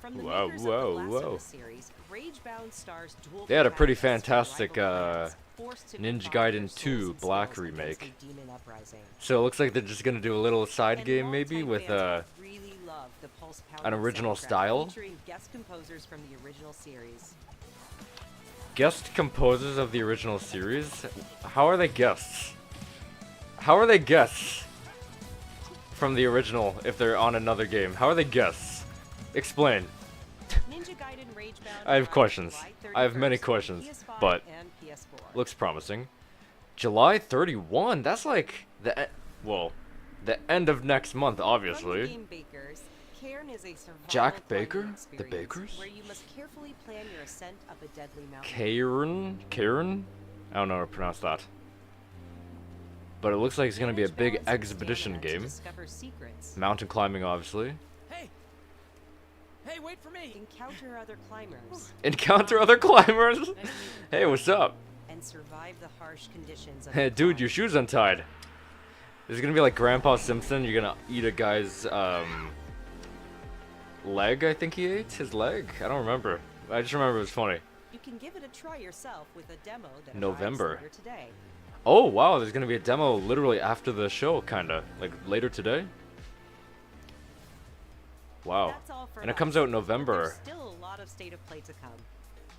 Speaker 7: From the
Speaker 1: Whoa,
Speaker 7: makers of
Speaker 1: whoa,
Speaker 7: the Last
Speaker 1: whoa.
Speaker 7: of Us series, Ragebound stars dual
Speaker 1: They had a pretty
Speaker 7: protagonists
Speaker 1: fantastic,
Speaker 7: from rival clans, forced to
Speaker 1: Ninja
Speaker 7: confine their
Speaker 1: Gaiden
Speaker 7: souls
Speaker 1: 2
Speaker 7: and
Speaker 1: Black
Speaker 7: skills against
Speaker 1: remake.
Speaker 7: a demon uprising.
Speaker 1: So it looks like they're just gonna do a little side
Speaker 7: And
Speaker 1: game maybe
Speaker 7: longtime
Speaker 1: with
Speaker 7: fans have really loved the pulse-pounding
Speaker 1: original
Speaker 7: soundtrack
Speaker 1: style?
Speaker 7: featuring guest composers from the original series.
Speaker 1: guest composers of the original series. How are they guests? How are they guests from the original if they're on another game? How are they guests? Explain.
Speaker 7: Ninja Gaiden Ragebound
Speaker 1: I have
Speaker 7: arrives
Speaker 1: questions.
Speaker 7: July
Speaker 1: I have many
Speaker 7: 31st on
Speaker 1: questions,
Speaker 7: PS5
Speaker 1: but
Speaker 7: and PS4.
Speaker 1: looks promising. July 31. That's like the end of next month,
Speaker 7: From the
Speaker 1: obviously.
Speaker 7: game Bakers, Cairn is a survival
Speaker 1: Jack
Speaker 7: climbing
Speaker 1: Baker? The
Speaker 7: experience
Speaker 1: Bakers?
Speaker 7: where you must carefully plan your ascent up a deadly mountain.
Speaker 1: Karen? I don't know how to pronounce that. But it looks like it's gonna be a
Speaker 7: Manage
Speaker 1: big
Speaker 7: balance and
Speaker 1: expedition
Speaker 7: stamina to
Speaker 1: game.
Speaker 7: discover secrets.
Speaker 1: Mountain climbing, obviously.
Speaker 5: Hey! Hey, wait for me!
Speaker 7: Encounter other climbers.
Speaker 1: Encounter other climbers. Hey, what's up?
Speaker 7: And survive the harsh conditions of
Speaker 1: Hey,
Speaker 7: the
Speaker 1: dude,
Speaker 7: climb.
Speaker 1: your shoe's untied. This is gonna be like Grandpa Simpson. You're gonna eat a guy's leg. I think he ate his leg. I don't remember. I just remember it was funny.
Speaker 7: You can give it a try yourself with a demo that
Speaker 1: November.
Speaker 7: arrives later today.
Speaker 1: Oh wow, there's gonna be a demo literally after the show, kinda like later today. Wow,
Speaker 7: That's all for
Speaker 1: and it
Speaker 7: us,
Speaker 1: comes out
Speaker 7: but
Speaker 1: in November.
Speaker 7: There's still a lot of state of play to come.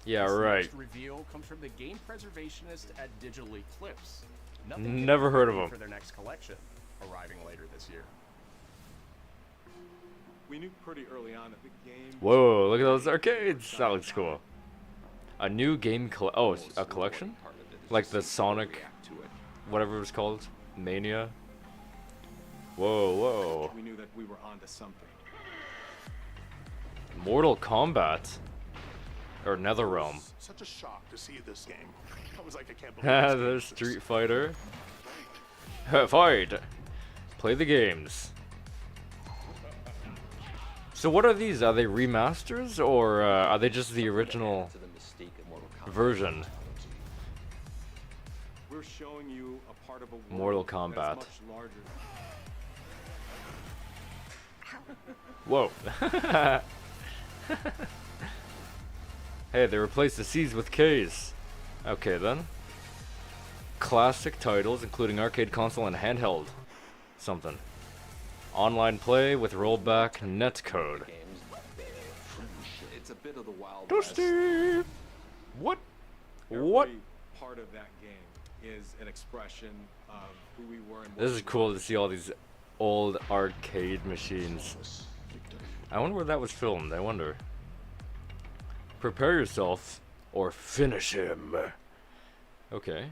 Speaker 1: Yeah,
Speaker 8: This
Speaker 1: right.
Speaker 8: next reveal comes from the game preservationist at Digital Eclipse. Nothing can
Speaker 1: Never
Speaker 8: be
Speaker 1: heard of
Speaker 8: ready
Speaker 1: them.
Speaker 8: for their next collection, arriving later this year.
Speaker 3: We knew pretty early on that the game.
Speaker 1: Whoa, look at those arcades. That looks cool. A new game oh, a collection? Like the Sonic, whatever it was called, Mania. Whoa, whoa.
Speaker 3: We knew that we were onto something.
Speaker 1: Mortal Kombat. Or NetherRealm.
Speaker 4: Such a shock to see this game. I was like, I can't believe
Speaker 1: Ha,
Speaker 4: this game
Speaker 1: the
Speaker 4: exists.
Speaker 1: Street Fighter. Fight! Play the games. So what are these? Are they remasters or are they just the original version?
Speaker 3: We're showing you a part of a world
Speaker 1: Mortal
Speaker 3: that's
Speaker 1: Kombat.
Speaker 3: much larger.
Speaker 1: Whoa. Hey, they replaced the C's with K's. Okay then. Classic titles, including arcade console and handheld. Something. Online play with rollback netcode.
Speaker 9: It's a bit of the Wild West.
Speaker 1: Dusty! What? What?
Speaker 3: Every part of that game is an expression of who we were and what
Speaker 1: This is
Speaker 3: we
Speaker 1: cool
Speaker 3: were.
Speaker 1: to see all these old arcade machines. I wonder where that was filmed. I wonder. Prepare yourself or finish him. Okay.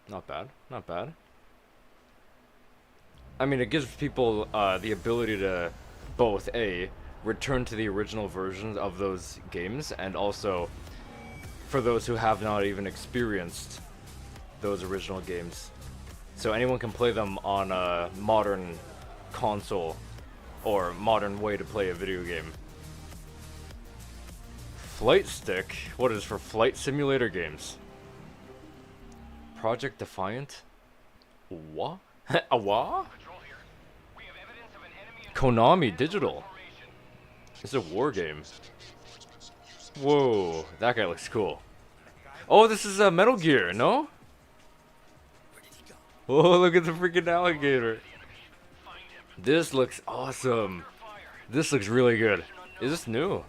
Speaker 1: Not bad. Not bad. I mean, it gives people the ability to both A, return to the original versions of those games, and also for those who have not even experienced those original games. So anyone can play them on a modern console or modern way to play a video game. Flight stick? What is for flight simulator games? Project Defiant? What? A what? Konami Digital. It's a war game. Whoa, that guy looks cool. Oh, this is a Metal Gear, no? Oh, look at the freaking alligator. This looks awesome. This looks really good. Is this new?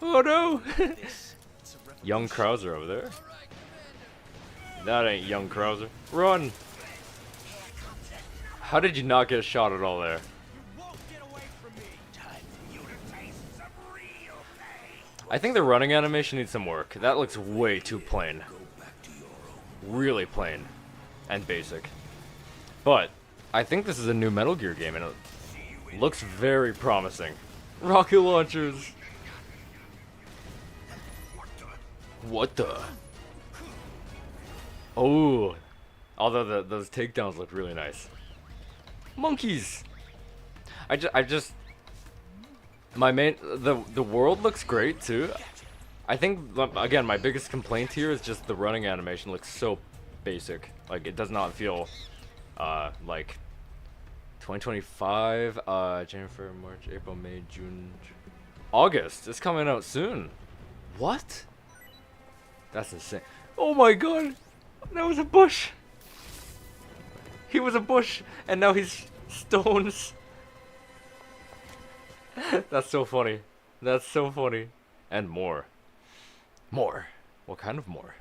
Speaker 1: Oh no! Young Krauser over there. That ain't young Krauser. Run! How did you not get shot at all there? I think the running animation needs some work. That looks way too plain. Really plain. And basic. But, I think this is a new Metal Gear game and it looks very promising. Rocket launchers! What the? Oh! Although those takedowns look really nice. Monkeys! The world looks great too. I think, again, my biggest complaint here is just the running animation looks so basic. Like, it does not feel, like 2025, January, March, April, May, June, August. It's coming out soon. What? That's insane. Oh my god! That was a bush! He was a bush, and now he's stones. That's so funny. That's so funny. And more. More. What kind of more?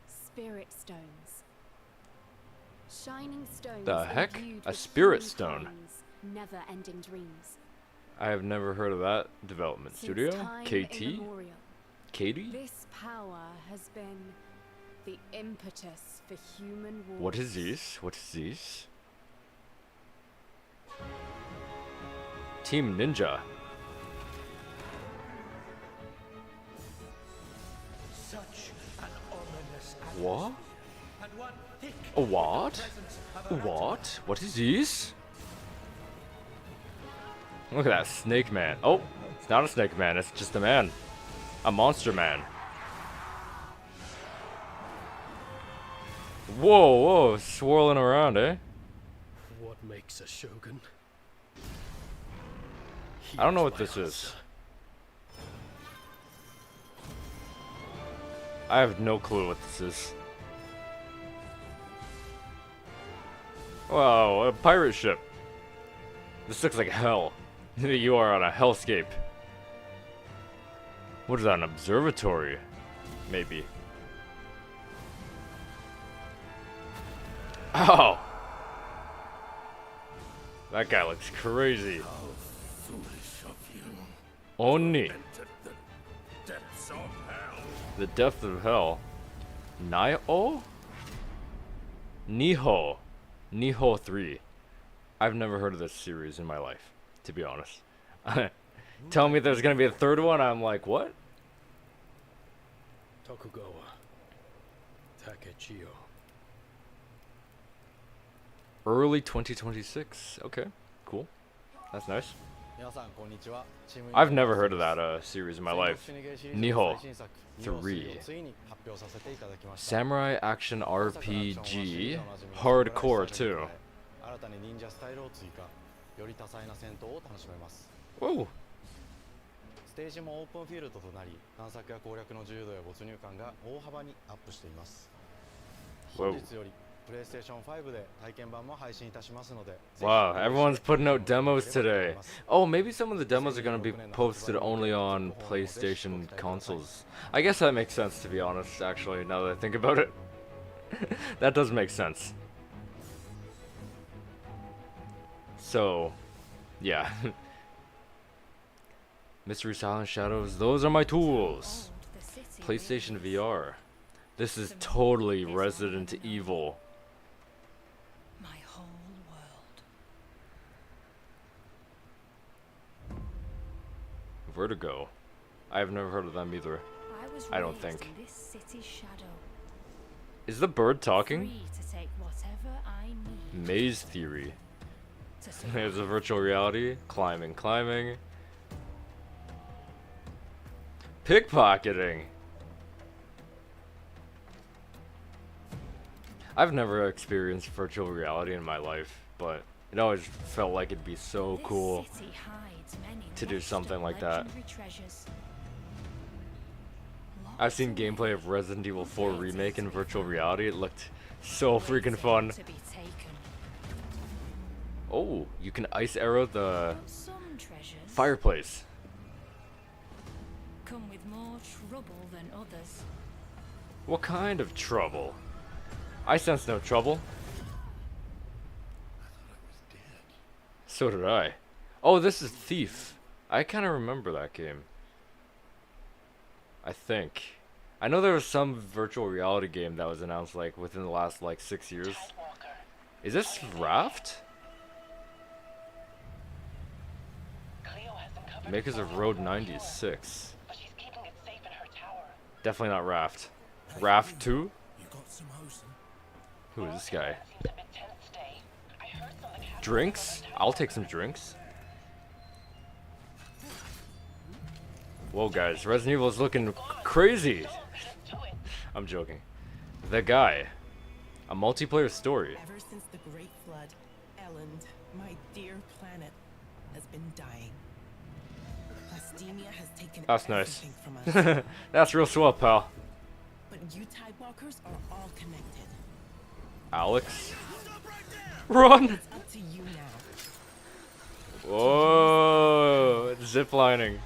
Speaker 6: Spirit stones. Shining stones.
Speaker 1: The heck?
Speaker 6: imbued
Speaker 1: A
Speaker 6: with
Speaker 1: spirit stone.
Speaker 6: humankind's never-ending dreams.
Speaker 1: I have never heard of that development
Speaker 6: Since
Speaker 1: studio.
Speaker 6: time
Speaker 1: KT?
Speaker 6: immemorial,
Speaker 1: Katie?
Speaker 6: this power has been the impetus for human wars.
Speaker 1: What is this? What is this? Team Ninja.
Speaker 4: Such an ominous
Speaker 1: What?
Speaker 4: and one thick
Speaker 1: A what?
Speaker 4: presence
Speaker 1: A
Speaker 4: of
Speaker 1: what? What is this? Look at that snake man. Oh, it's not a snake man, it's just a man. A monster man. Whoa, whoa, swirling around, eh?
Speaker 10: What makes a shogun?
Speaker 1: I don't know what this is. I have no clue what this is. Wow, a pirate ship. This looks like hell. You are on a hellscape. What is that, an observatory? Maybe. Oh! That guy looks crazy.
Speaker 4: foolish of you.
Speaker 1: Oni.
Speaker 4: Entered the depths of hell.
Speaker 1: The depth of hell. Nio? Niho. Niho 3. I've never heard of this series in my life, to be honest. Tell me there's gonna be a third one, I'm like, what?
Speaker 10: Tokugawa. Takechio.
Speaker 1: Early 2026. Okay, cool. That's nice. I've never heard of that series in my life. Niho 3. Samurai action RPG. Hardcore too. Whoa.
Speaker 11: ステージもオープンフィールドとなり、探索や攻略の自由度や没入感が大幅にアップしています。本日より PlayStation 5で体験版も配信いたしますので。
Speaker 1: Wow, everyone's putting out demos today. Oh, maybe some of the demos are gonna be posted only on PlayStation consoles. I guess that makes sense, to be honest, actually, now that I think about it. That does make sense. So, yeah. Mystery Silent Shadows, those are my tools. PlayStation VR. This is totally Resident Evil.
Speaker 2: My whole world.
Speaker 1: Vertigo. I've never heard of them either. I don't think.
Speaker 2: This city's shadow.
Speaker 1: Is the bird talking?
Speaker 2: Free to take whatever I need.
Speaker 1: Maze Theory. There's a virtual reality. Climbing, climbing. Pickpocketing. I've never experienced virtual reality in my life, but it always felt like it'd be so cool to do something like that. I've seen gameplay of Resident Evil 4 Remake in virtual reality. It looked so freaking fun. Oh, you can ice arrow the fireplace.
Speaker 2: Come with more trouble than others.
Speaker 1: What kind of trouble? I sense no trouble. So did I. Oh, this is Thief. I kind of remember that game. I think. I know there was some virtual reality game that was announced like within the last like 6 years. Is this Raft? Makers of Road 96. Definitely not Raft. Raft 2? Who is this guy? Drinks? I'll take some drinks. Whoa, guys, Resident Evil is looking crazy. I'm joking. The guy. A multiplayer story.
Speaker 12: Ever since the Great Flood, Elend, my dear planet, has been dying. Plastemia has taken
Speaker 1: That's nice.
Speaker 12: everything from us.
Speaker 1: That's real swell, pal.
Speaker 12: But you Tidewalkers are all connected.
Speaker 1: Alex? Run!
Speaker 12: It's up to you now.
Speaker 1: Whoa! Ziplining.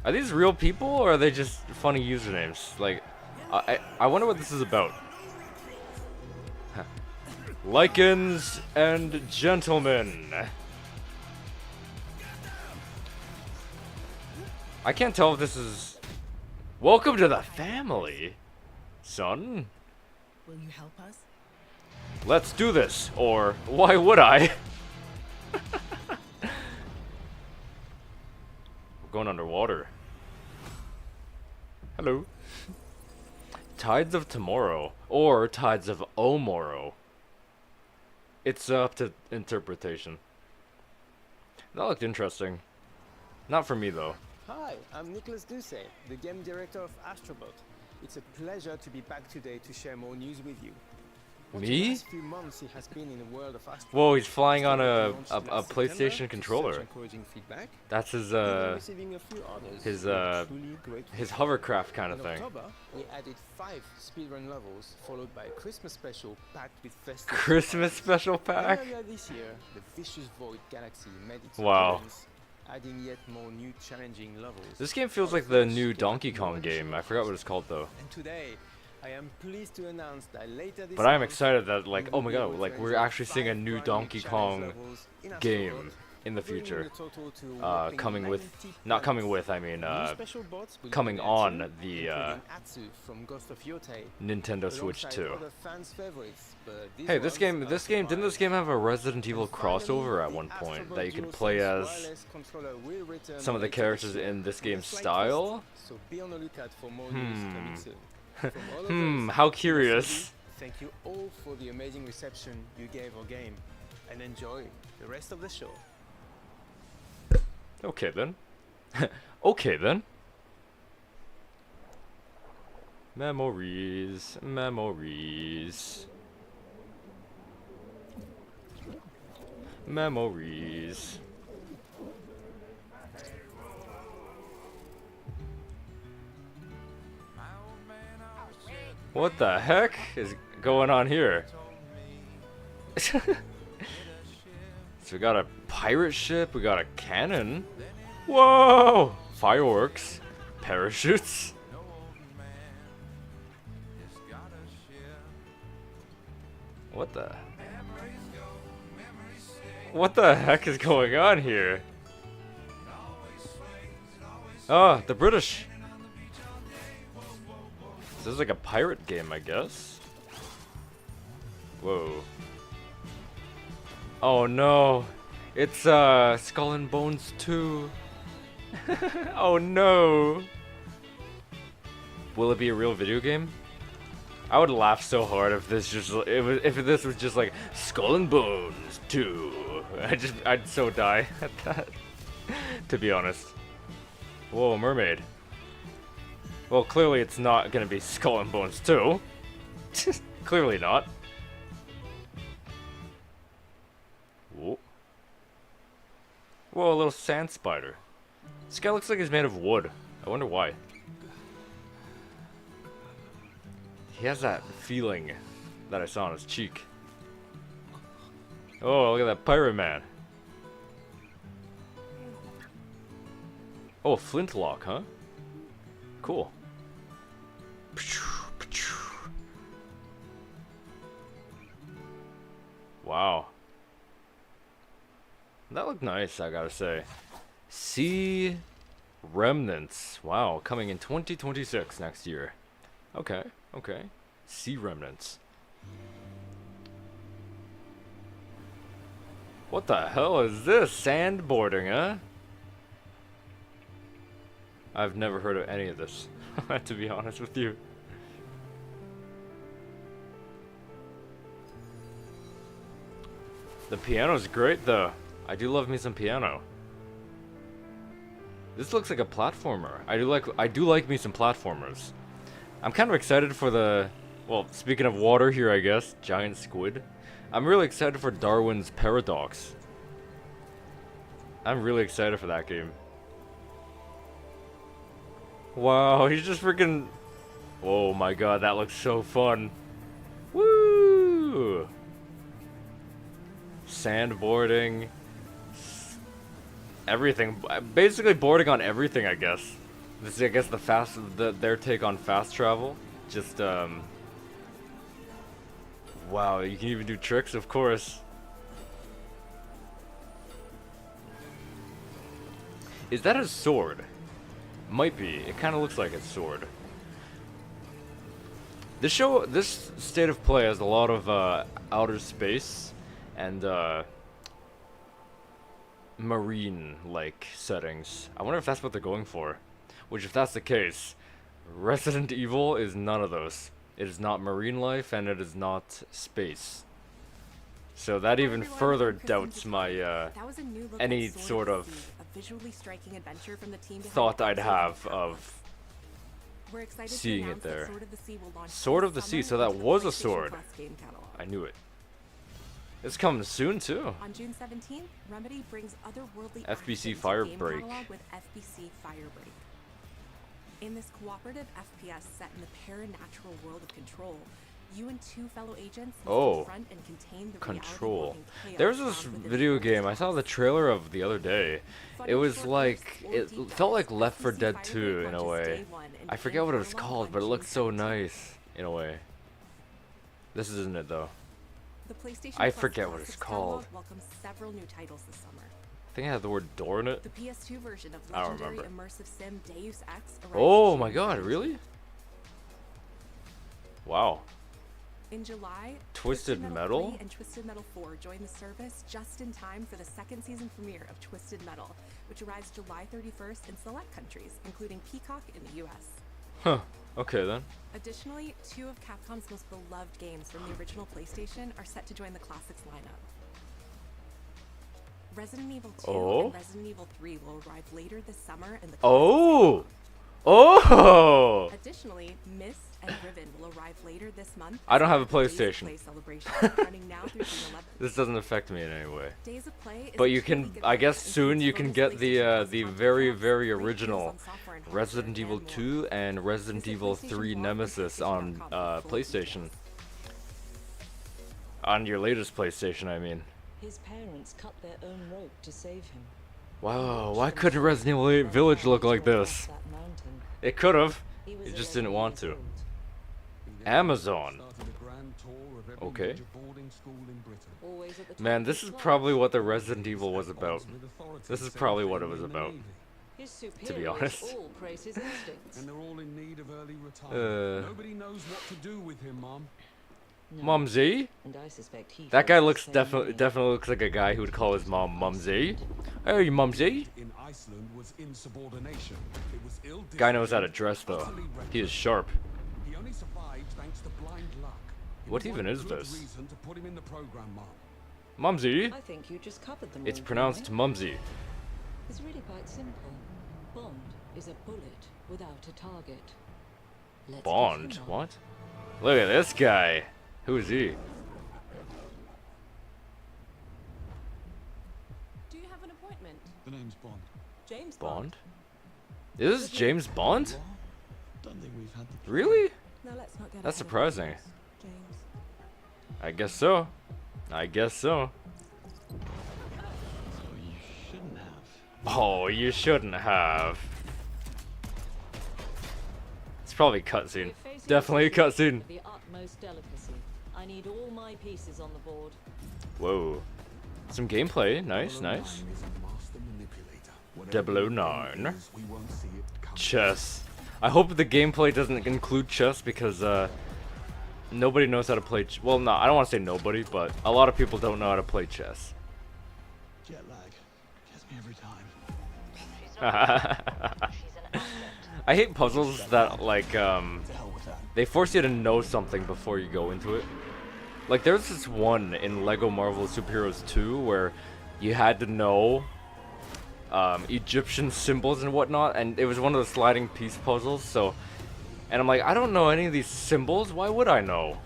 Speaker 1: Are these real people or are they just funny usernames? Like, I wonder what this is about. Lycans and gentlemen. I can't tell if this is... Welcome to the family, son.
Speaker 12: Will you help us?
Speaker 1: Let's do this, or why would I? We're going underwater. Hello. Tides of Tomorrow, or Tides of Omorrow. It's up to interpretation. That looked interesting. Not for me, though.
Speaker 13: Hi, I'm Nicholas Duce, the game director of Astrobot. It's a pleasure to be back today to share more news with you. Over the
Speaker 1: Me?
Speaker 13: last few months, he has been in the world of Astrobot.
Speaker 1: Whoa, he's flying on
Speaker 13: Astrobot
Speaker 1: a
Speaker 13: launched last
Speaker 1: PlayStation
Speaker 13: September
Speaker 1: controller.
Speaker 13: to such encouraging feedback.
Speaker 1: That's his
Speaker 13: Even receiving a few orders.
Speaker 1: his
Speaker 13: We are truly grateful.
Speaker 1: his hovercraft kind of
Speaker 13: In
Speaker 1: thing.
Speaker 13: October, we added 5 speedrun levels, followed by a Christmas special packed with festive.
Speaker 1: Christmas special pack?
Speaker 13: Earlier this year, the Vicious Void Galaxy made its
Speaker 1: Wow.
Speaker 13: appearance, adding yet more new challenging levels.
Speaker 1: This game feels like the new Donkey Kong game. I forgot what it's called though.
Speaker 13: And today, I am pleased to announce that later this
Speaker 1: But I am
Speaker 13: month,
Speaker 1: excited that like,
Speaker 13: we
Speaker 1: oh
Speaker 13: will
Speaker 1: my
Speaker 13: be able
Speaker 1: god,
Speaker 13: to
Speaker 1: like we're
Speaker 13: enjoy
Speaker 1: actually seeing a
Speaker 13: 5
Speaker 1: new
Speaker 13: brand
Speaker 1: Donkey
Speaker 13: challenge
Speaker 1: Kong
Speaker 13: levels in
Speaker 1: game
Speaker 13: Astrobot,
Speaker 1: in the
Speaker 13: bringing
Speaker 1: future.
Speaker 13: the total to a whopping
Speaker 1: Coming with,
Speaker 13: 90
Speaker 1: not coming
Speaker 13: planets.
Speaker 1: with, I mean,
Speaker 13: New special bots will be
Speaker 1: coming
Speaker 13: there
Speaker 1: on
Speaker 13: too,
Speaker 1: the
Speaker 13: including Atsu from Ghost of Yotei,
Speaker 1: Nintendo Switch
Speaker 13: alongside
Speaker 1: 2.
Speaker 13: other fans' favorites, but these
Speaker 1: Hey, this
Speaker 13: ones
Speaker 1: game,
Speaker 13: are
Speaker 1: didn't this game have a Resident Evil
Speaker 13: And finally,
Speaker 1: crossover at
Speaker 13: the
Speaker 1: one point
Speaker 13: Astrobot
Speaker 1: that you could
Speaker 13: DualSense
Speaker 1: play as
Speaker 13: wireless controller will return
Speaker 1: some of the
Speaker 13: later
Speaker 1: characters
Speaker 13: this year
Speaker 1: in this
Speaker 13: with a
Speaker 1: game's
Speaker 13: slight
Speaker 1: style?
Speaker 13: twist, so be on the lookout for more news coming soon. From all of
Speaker 1: Hmm,
Speaker 13: us
Speaker 1: how
Speaker 13: at
Speaker 1: curious.
Speaker 13: City, thank you all for the amazing reception you gave our game, and enjoy the rest of the show.
Speaker 1: Okay then. Okay then. Memories, memories. Memories. What the heck is going on here? So we got a pirate ship, we got a cannon. Whoa! Fireworks, parachutes. What the? What the heck is going on here? Oh, the British. This is like a pirate game, I guess. Whoa. Oh no. It's Skull and Bones 2. Oh no. Will it be a real video game? I would laugh so hard if this was just like Skull and Bones 2. I'd so die at that. To be honest. Whoa, mermaid. Well, clearly it's not gonna be Skull and Bones 2. Clearly not. Whoa. Whoa, a little sand spider. This guy looks like he's made of wood. I wonder why. He has that feeling that I saw on his cheek. Oh, look at that pirate man. Oh, a flintlock, huh? Cool. Wow. That looked nice, I gotta say. Sea Remnants. Wow, coming in 2026 next year. Okay, okay. Sea Remnants. What the hell is this? Sandboarding, huh? I've never heard of any of this, to be honest with you. The piano's great though. I do love me some piano. This looks like a platformer. I do like me some platformers. I'm kind of excited for the, well, speaking of water here, I guess, giant squid. I'm really excited for Darwin's Paradox. I'm really excited for that game. Wow, he's just freaking... Oh my god, that looks so fun. Woo! Sandboarding. Everything. Basically boarding on everything, I guess. This is, I guess, their take on fast travel. Just, wow, you can even do tricks, of course. Is that a sword? Might be. It kind of looks like a sword. This state of play has a lot of outer space and marine-like settings. I wonder if that's what they're going for. Which, if that's the case, Resident Evil is none of those. It is not marine life, and it is not space. So that even further doubts my any sort of thought I'd have of seeing it there. Sword of the Sea, so that was a sword. I knew it. It's coming soon too.
Speaker 14: On June 17th, Remedy brings otherworldly
Speaker 1: FBC
Speaker 14: action to
Speaker 1: Firebreak.
Speaker 14: game catalog with FBC Firebreak. In this cooperative FPS set in the paranatural world of Control, you and two fellow agents must confront and contain the
Speaker 1: Control.
Speaker 14: reality-warping chaos
Speaker 1: There's this
Speaker 14: found within
Speaker 1: video
Speaker 14: the
Speaker 1: game I saw the trailer of the other day. It was like, it felt like Left 4 Dead 2 in a way. I forget what it was called, but it looked so nice in a way. This isn't it though.
Speaker 14: The PlayStation
Speaker 1: I
Speaker 14: Plus
Speaker 1: forget what it's
Speaker 14: Classics
Speaker 1: called.
Speaker 14: catalog welcomes several new titles this summer.
Speaker 1: I think it had the word door in it.
Speaker 14: The PS2 version of
Speaker 1: I don't
Speaker 14: legendary
Speaker 1: remember.
Speaker 14: immersive sim Deus Ex arrives
Speaker 1: Oh
Speaker 14: in
Speaker 1: my
Speaker 14: June
Speaker 1: god,
Speaker 14: 17th.
Speaker 1: really? Wow.
Speaker 14: In July,
Speaker 1: Twisted Metal?
Speaker 14: 3 and Twisted Metal 4 join the service just in time for the second season premiere of Twisted Metal, which arrives July 31st in select countries, including Peacock in the US.
Speaker 1: Huh. Okay then.
Speaker 14: Additionally, two of Capcom's most beloved games from the original PlayStation are set to join the Classics lineup. Resident Evil 2 and Resident Evil 3 will arrive later this summer in the
Speaker 1: Oh! Oh!
Speaker 14: Additionally, Myst and Riven will arrive later this month.
Speaker 1: I don't have a
Speaker 14: as part of the Days of
Speaker 1: PlayStation.
Speaker 14: Play celebration, running now through June 11th.
Speaker 1: This doesn't affect me in any way.
Speaker 14: Days of Play is
Speaker 1: But
Speaker 14: a
Speaker 1: you can,
Speaker 14: two-week
Speaker 1: I
Speaker 14: event
Speaker 1: guess
Speaker 14: that
Speaker 1: soon
Speaker 14: includes
Speaker 1: you can
Speaker 14: bonus
Speaker 1: get the
Speaker 14: PlayStation
Speaker 1: the
Speaker 14: Plus
Speaker 1: very
Speaker 14: content,
Speaker 1: very
Speaker 14: great deals
Speaker 1: original
Speaker 14: on software enhancement,
Speaker 1: Resident Evil
Speaker 14: and
Speaker 1: 2 and Resident
Speaker 14: Visit
Speaker 1: Evil
Speaker 14: PlayStation
Speaker 1: 3
Speaker 14: Blog
Speaker 1: Nemesis
Speaker 14: and
Speaker 1: on
Speaker 14: PlayStation.com for full
Speaker 1: PlayStation.
Speaker 14: details.
Speaker 1: On your latest PlayStation, I mean.
Speaker 15: His parents cut their own rope to save him.
Speaker 1: Wow, why couldn't Resident Evil 8 Village look like this? It could have. It just didn't want to. Amazon. Okay. Man, this is probably what the Resident Evil was about. This is probably what it was about. To be honest.
Speaker 3: And they're all in need of early retirement. Nobody knows what to do with him, Mom.
Speaker 1: Mumsy?
Speaker 15: And I suspect he
Speaker 1: That guy
Speaker 15: feels
Speaker 1: looks
Speaker 15: the same way.
Speaker 1: definitely looks like a guy who would call his mom Mumsy. Hey, Mumsy.
Speaker 3: In Iceland was insubordination. It was ill
Speaker 1: Guy knows how to dress though. He is sharp.
Speaker 3: He only survived thanks to blind luck. It
Speaker 1: What
Speaker 3: was
Speaker 1: even
Speaker 3: one
Speaker 1: is
Speaker 3: good
Speaker 1: this?
Speaker 3: reason to put him in the program, Mom.
Speaker 1: Mumsy?
Speaker 15: I think you just covered them
Speaker 1: It's
Speaker 15: all,
Speaker 1: pronounced
Speaker 15: didn't
Speaker 1: Mumsy.
Speaker 15: you? It's really quite simple. Bond is a bullet without a target.
Speaker 1: Bond? What? Look at this guy. Who is he?
Speaker 6: Do you have an appointment?
Speaker 3: The name's Bond.
Speaker 6: James
Speaker 1: Bond? Is this James Bond?
Speaker 3: Don't think we've had the
Speaker 1: Really?
Speaker 6: Now let's not get
Speaker 1: That's
Speaker 6: ahead of
Speaker 1: surprising.
Speaker 6: ourselves, James.
Speaker 1: I guess so. I guess so. Oh, you shouldn't have. It's probably a cutscene. Definitely a cutscene.
Speaker 15: The utmost delicacy. I need all my pieces on the board.
Speaker 1: Whoa. Some gameplay. Nice, nice. 009. Chess. I hope the gameplay doesn't include chess because nobody knows how to play well, no, I don't want to say nobody, but a lot of people don't know how to play chess.
Speaker 3: jet lag. Gets me every time.
Speaker 1: I hate puzzles that like they force you to know something before you go into it. Like there's this one in Lego Marvel Superheroes 2 where you had to know Egyptian symbols and whatnot, and it was one of the sliding piece puzzles. So, and I'm like, I don't know any of these symbols. Why would I know?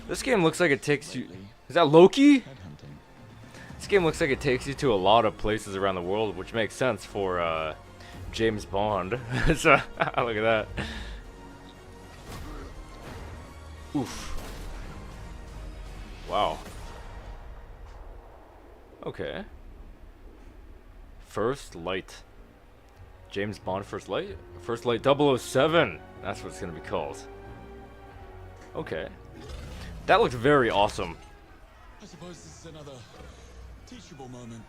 Speaker 1: This game looks like it takes you. Is that Loki? This game looks like it takes you to a lot of places around the world, which makes sense for James Bond. So look at that. Oof. Wow. Okay. First Light. James Bond First Light? First Light 007. That's what it's gonna be called. Okay. That looked very awesome.
Speaker 3: I suppose this is another teachable moment.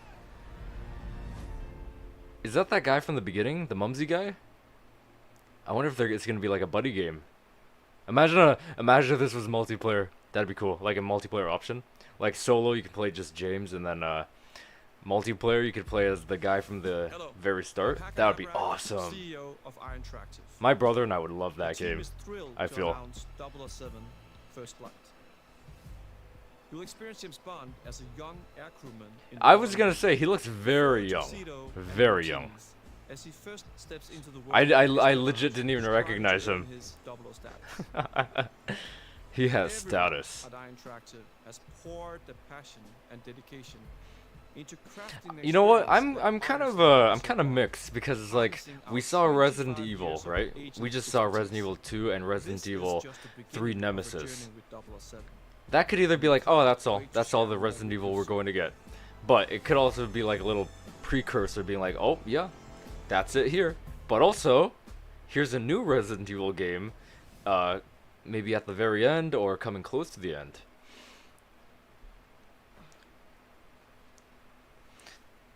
Speaker 1: Is that guy from the beginning? The Mumsy guy? I wonder if it's gonna be like a buddy game. Imagine if this was multiplayer. That'd be cool. Like a multiplayer option. Like solo, you could play just James, and then multiplayer, you could play as the guy from the very start. That would be awesome. My brother and I would love that game. I feel.
Speaker 5: 007 First Light. You'll experience James Bond as a young air crewman.
Speaker 1: I was gonna say he looks very young, very young.
Speaker 5: As he first steps into the world,
Speaker 1: I legit didn't even recognize him. He has status.
Speaker 5: has poured the passion and dedication into crafting.
Speaker 1: You know what? I'm kind of mixed because it's like we saw Resident Evil, right? We just saw Resident Evil 2 and Resident Evil 3 Nemesis. That could either be like, oh, that's all the Resident Evil we're going to get, but it could also be like a little precursor, being like, oh yeah, that's it here. But also, here's a new Resident Evil game, maybe at the very end or coming close to the end.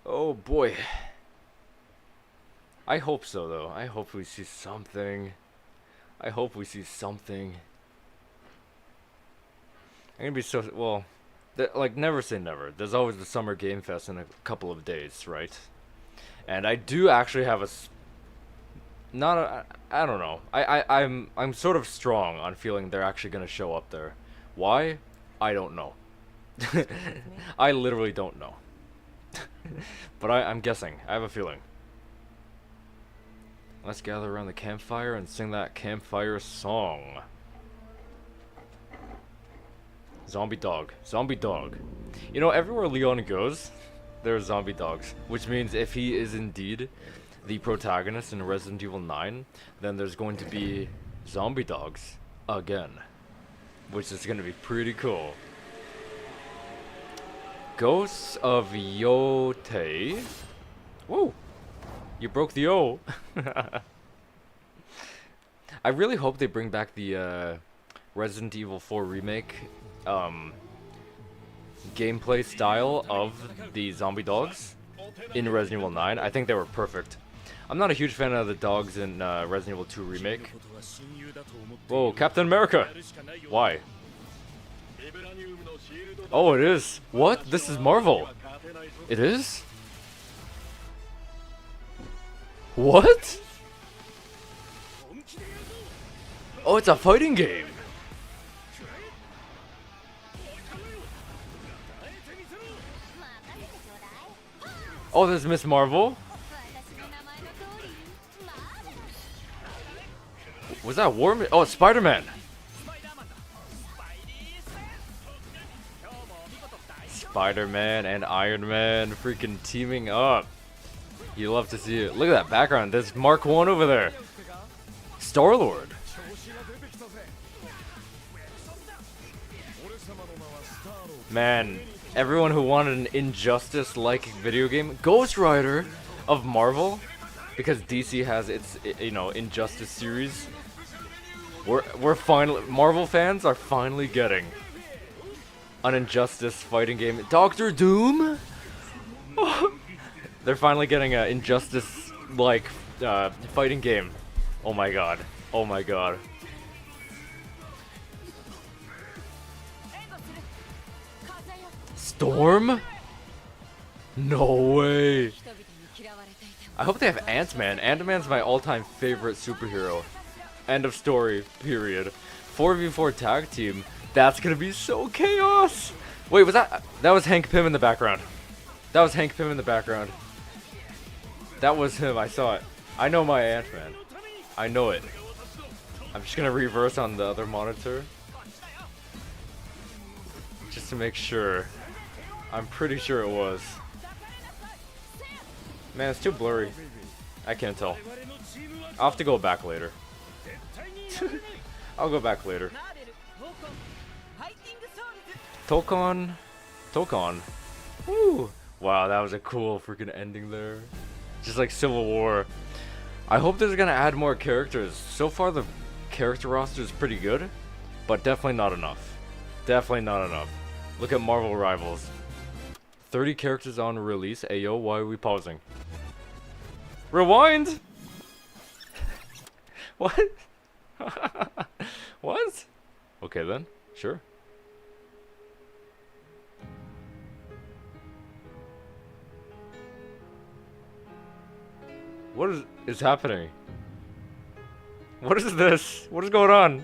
Speaker 1: Oh boy. I hope so though. I hope we see something. I hope we see something. I'm gonna be so well. Like never say never. There's always the Summer Game Fest in a couple of days, right? And I do actually have a. I don't know. I'm sort of strong on feeling they're actually gonna show up there. Why? I don't know. I literally don't know. But I'm guessing. I have a feeling. Let's gather around the campfire and sing that campfire song. Zombie dog. Zombie dog. You know, everywhere Leon goes, there's zombie dogs. Which means if he is indeed the protagonist in Resident Evil 9, then there's going to be zombie dogs again. Which is going to be pretty cool. Ghosts of Yote. Whoa! You broke the O. I really hope they bring back the Resident Evil 4 remake gameplay style of the zombie dogs in Resident Evil 9. I think they were perfect. I'm not a huge fan of the dogs in Resident Evil 2 remake. Whoa, Captain America! Why? Oh, it is. What? This is Marvel. It is? What? Oh, it's a fighting game. Oh, there's Miss Marvel. Was that Warman? Oh, it's Spider-Man. Spider-Man and Iron Man freaking teaming up. You love to see it. Look at that background. There's Mark 1 over there. Star-Lord. Man, everyone who wanted an Injustice-like video game, Ghost Rider of Marvel, because DC has its, you know, Injustice series. We're finally, Marvel fans are finally getting an Injustice fighting game. Doctor Doom? They're finally getting an Injustice-like fighting game. Oh my god. Oh my god. Storm? No way. I hope they have Ant-Man. Ant-Man's my all-time favorite superhero. End of story, period. 4v4 tag team. That's gonna be so chaos. Wait, was that was Hank Pym in the background. That was Hank Pym in the background. That was him, I saw it. I know my Ant-Man. I know it. I'm just gonna reverse on the other monitor. Just to make sure. I'm pretty sure it was. Man, it's too blurry. I can't tell. I'll have to go back later. I'll go back later. Tokon. Woo! Wow, that was a cool freaking ending there. Just like Civil War. I hope they're gonna add more characters. So far the character roster is pretty good, but definitely not enough. Definitely not enough. Look at Marvel Rivals. 30 characters on release. Ayo, why are we pausing? Rewind! What? What? Okay then, sure. What is happening? What is this? What is going on?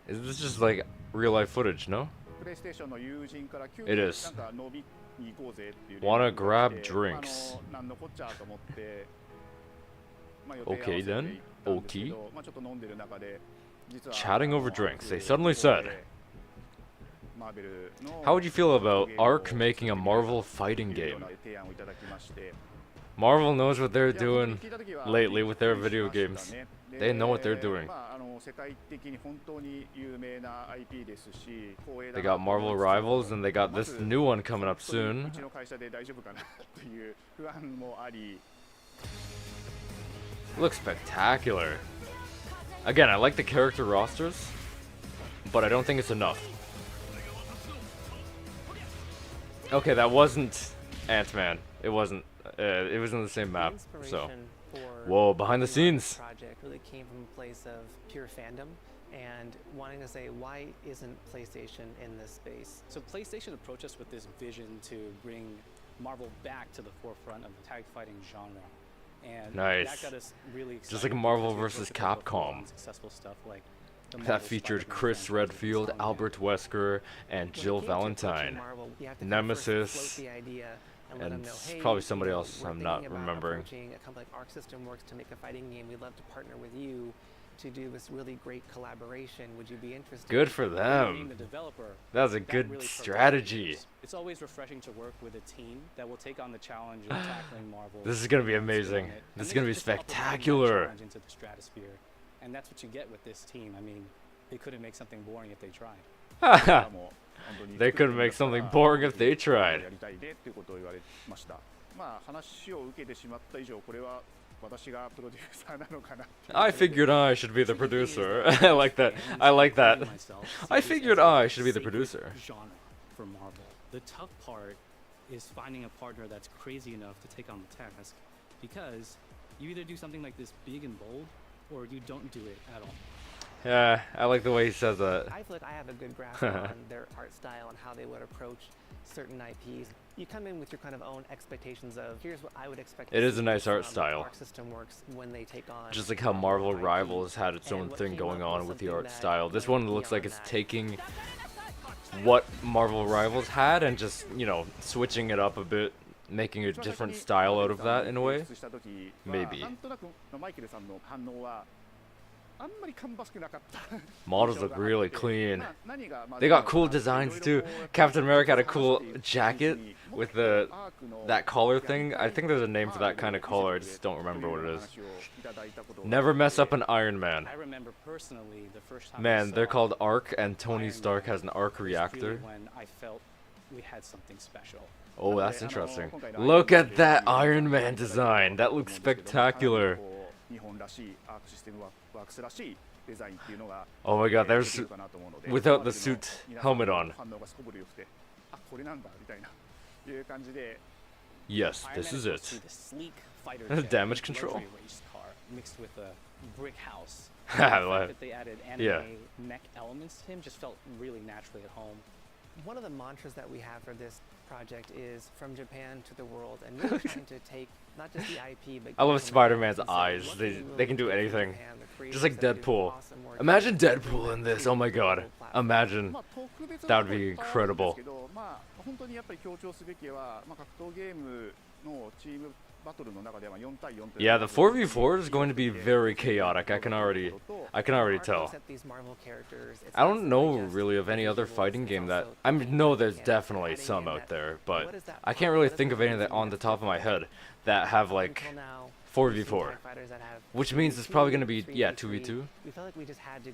Speaker 1: Is this just like real life footage, no? It is. Wanna grab drinks. Okay then. Okay. Chatting over drinks, they suddenly said. How would you feel about ARC making a Marvel fighting game? Marvel knows what they're doing lately with their video games. They know what they're doing. They got Marvel Rivals and they got this new one coming up soon. Looks spectacular. Again, I like the character rosters, but I don't think it's enough. Okay, that wasn't Ant-Man. It wasn't. It was in the same map. So, whoa, behind the scenes.
Speaker 13: Project really came from a place of pure fandom and wanting to say, why isn't PlayStation in this space?
Speaker 16: So PlayStation approached us with this vision to bring Marvel back to the forefront of the tag fighting genre. And
Speaker 1: nice.
Speaker 16: That got us really excited.
Speaker 1: Just like Marvel vs. Capcom.
Speaker 16: Successful stuff like
Speaker 1: that featured Chris Redfield, Albert Wesker, and Jill Valentine. Nemesis, and probably somebody else I'm not remembering.
Speaker 13: A company like Arc System Works to make a fighting game. We'd love to partner with you to do this really great collaboration. Would you be interested?
Speaker 1: Good for them. That was a good strategy.
Speaker 16: It's always refreshing to work with a team that will take on the challenge of tackling Marvel.
Speaker 1: This is gonna be amazing. This is gonna be spectacular.
Speaker 16: Into the stratosphere. And that's what you get with this team. I mean, they couldn't make something boring if they tried.
Speaker 1: They couldn't make something boring if they tried. I figured I should be the producer. I like that. I like that. I figured I should be the producer.
Speaker 16: Genre for Marvel. The tough part is finding a partner that's crazy enough to take on the task, because you either do something like this big and bold, or you don't do it at all.
Speaker 1: Yeah, I like the way he says that.
Speaker 13: I feel like I have a good grasp on their art style and how they would approach certain IPs. You come in with your kind of own expectations of, here's what I would expect.
Speaker 1: It is a nice art style.
Speaker 13: Arc System Works when they take on
Speaker 1: just like how Marvel Rivals had its own thing going on with the art style. This one looks like it's taking what Marvel Rivals had and just, you know, switching it up a bit. making a different style out of that in a way. Maybe. Models look really clean. They got cool designs too. Captain America had a cool jacket with that collar thing. I think there's a name for that kind of collar. I just don't remember what it is. Never mess up an Iron Man.
Speaker 16: I remember personally the first time
Speaker 1: Man, they're called arc, and Tony Stark has an arc reactor.
Speaker 16: When I felt we had something special.
Speaker 1: Oh, that's interesting. Look at that Iron Man design. That looks spectacular. Oh my god, there's without the suit helmet on. Yes, this is it. Damage control.
Speaker 16: Mixed with a brick house.
Speaker 1: The
Speaker 16: fact that they added anime mech elements to him just felt really naturally at home.
Speaker 13: One of the mantras that we have for this project is from Japan to the world, and really trying to take not just the IP, but
Speaker 1: I love Spider-Man's eyes. They can do anything. Just like Deadpool. Imagine Deadpool in this. Oh my god. Imagine. That would be incredible. Yeah, the 4v4 is going to be very chaotic. I can already tell. I don't know really of any other fighting game that I know there's definitely some out there, but I can't really think of any that on the top of my head that have like 4v4. Which means it's probably going to be 2v2.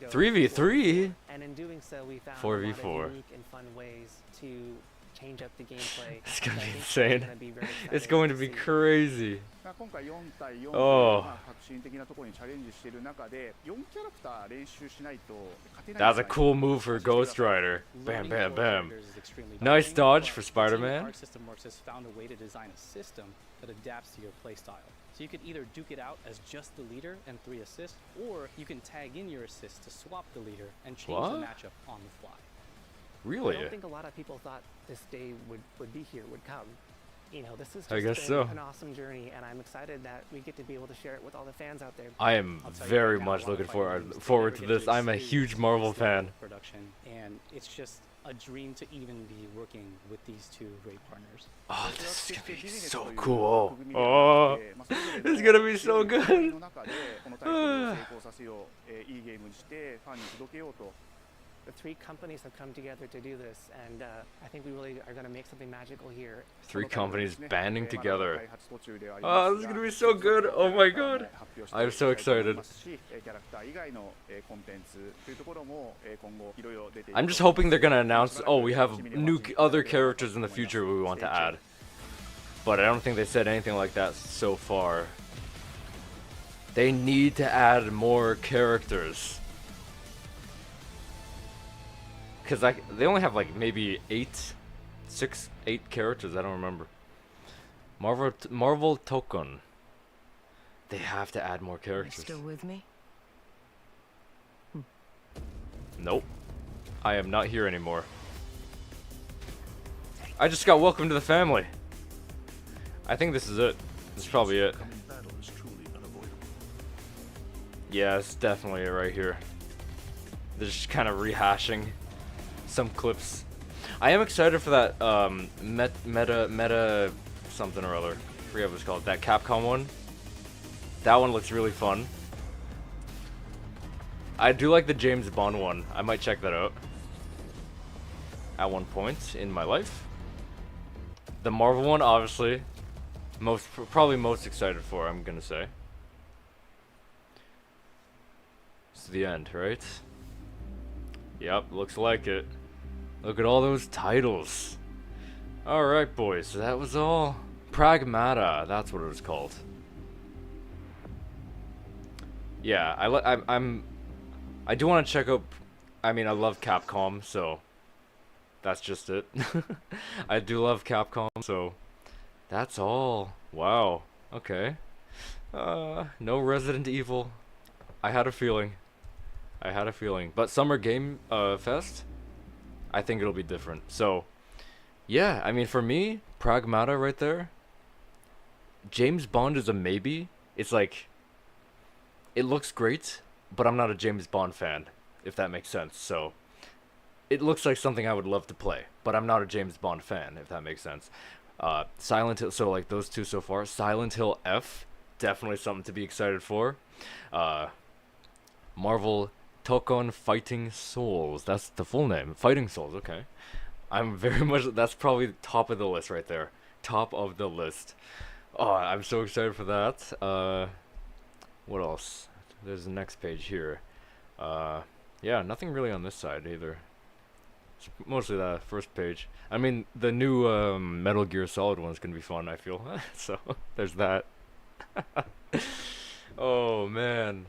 Speaker 1: 3v3.
Speaker 13: And in doing so, we found
Speaker 1: 4v4.
Speaker 13: a lot of unique and fun ways to change up the gameplay.
Speaker 1: It's gonna be insane. It's going to be crazy. Oh. That's a cool move for Ghost Rider. Bam, bam, bam. Nice dodge for Spider-Man.
Speaker 16: Our system works has found a way to design a system that adapts to your playstyle. So you could either duke it out as just the leader and 3 assists, or you can tag in your assists to swap the leader and change the matchup on the fly.
Speaker 1: Really?
Speaker 13: I don't think a lot of people thought this day would be here, would come. You know, this is
Speaker 1: I guess
Speaker 13: just
Speaker 1: so.
Speaker 13: an awesome journey, and I'm excited that we get to be able to share it with all the fans out there.
Speaker 1: I am very much looking forward to this. I'm a huge Marvel fan.
Speaker 16: Production, and it's just a dream to even be working with these two great partners.
Speaker 1: Oh, this is gonna be so cool. Oh, this is gonna be so good.
Speaker 13: The 3 companies have come together to do this, and I think we really are going to make something magical here.
Speaker 1: 3 companies banding together. Oh, this is gonna be so good. Oh my god. I'm so excited. I'm just hoping they're gonna announce, oh, we have new other characters in the future we want to add. But I don't think they said anything like that so far. They need to add more characters. Because they only have like maybe 8 characters, I don't remember. Marvel Token. They have to add more characters.
Speaker 17: Still with me?
Speaker 1: Nope. I am not here anymore. I just got welcomed to the family. I think this is it. This is probably it. Yeah, it's definitely it right here. They're just kind of rehashing some clips. I am excited for that meta something or other. I forget what it's called. That Capcom one. That one looks really fun. I do like the James Bond one. I might check that out at one point in my life. The Marvel one, obviously, probably most excited for, I'm gonna say. It's the end, right? Yep, looks like it. Look at all those titles. Alright, boys, so that was all. Pragmata, that's what it was called. Yeah, I do want to check out. I mean, I love Capcom, so that's just it. I do love Capcom, so that's all. Wow. Okay. No Resident Evil. I had a feeling. But Summer Game Fest, I think it'll be different. So, yeah, I mean, for me, Pragmata right there. James Bond is a maybe. It's like, it looks great, but I'm not a James Bond fan, if that makes sense. So, it looks like something I would love to play, but I'm not a James Bond fan, if that makes sense. Silent Hill, so like those two so far. Silent Hill F, definitely something to be excited for. Marvel Tokon Fighting Souls, that's the full name. Fighting Souls, okay. I'm very much, that's probably top of the list right there. Top of the list. Oh, I'm so excited for that. What else? There's the next page here. Yeah, nothing really on this side either. It's mostly that first page. I mean, the new Metal Gear Solid one's gonna be fun, I feel. So, there's that. Oh, man.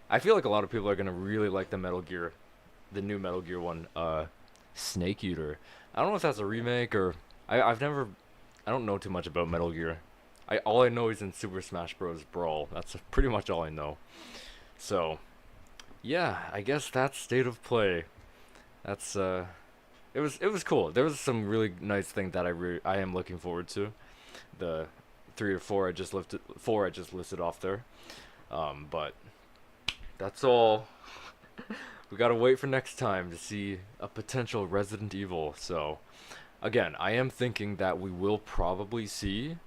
Speaker 1: I feel like a lot of people are gonna really like the new Metal Gear one. Snake Eater. I don't know if that's a remake or... I don't know too much about Metal Gear. All I know is in Super Smash Bros. Brawl. That's pretty much all I know. So, yeah, I guess that's State of Play. That's it was cool. There was some really nice thing that I am looking forward to. The 3 or 4 I just listed off there. But that's all. We gotta wait for next time to see a potential Resident Evil. So, again, I am thinking that we will probably see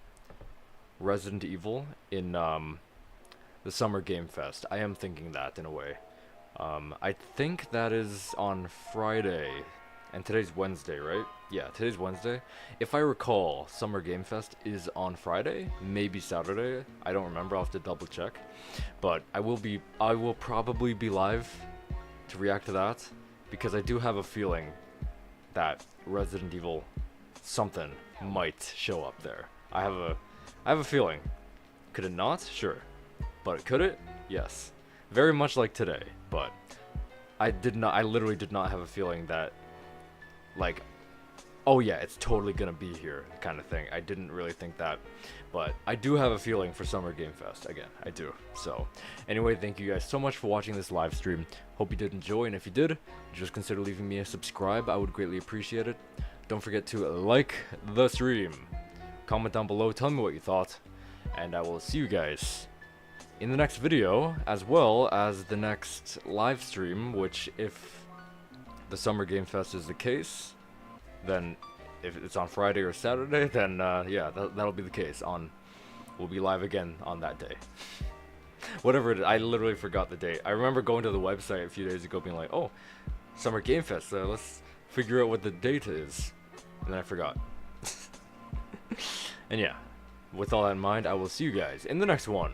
Speaker 1: Resident Evil in the Summer Game Fest. I am thinking that in a way. I think that is on Friday, and today's Wednesday, right? Yeah, today's Wednesday. If I recall, Summer Game Fest is on Friday, maybe Saturday. I don't remember. I'll have to double check. But I will probably be live to react to that, because I do have a feeling that Resident Evil something might show up there. I have a feeling. Could it not? Sure. But could it? Yes. Very much like today, but I literally did not have a feeling that, like, oh yeah, it's totally gonna be here kind of thing. I didn't really think that, but I do have a feeling for Summer Game Fest. Again, I do. So anyway, thank you guys so much for watching this live stream. Hope you did enjoy, and if you did, just consider leaving me a subscribe. I would greatly appreciate it. Don't forget to like the stream, comment down below, tell me what you thought, and I will see you guys in the next video, as well as the next live stream, which, if the Summer Game Fest is the case, then if it's on Friday or Saturday, then yeah, that'll be the case. We'll be live again on that day. Whatever it is, I literally forgot the date. I remember going to the website a few days ago being like, oh, Summer Game Fest, let's figure out what the date is. And then I forgot. And yeah, with all that in mind, I will see you guys in the next one.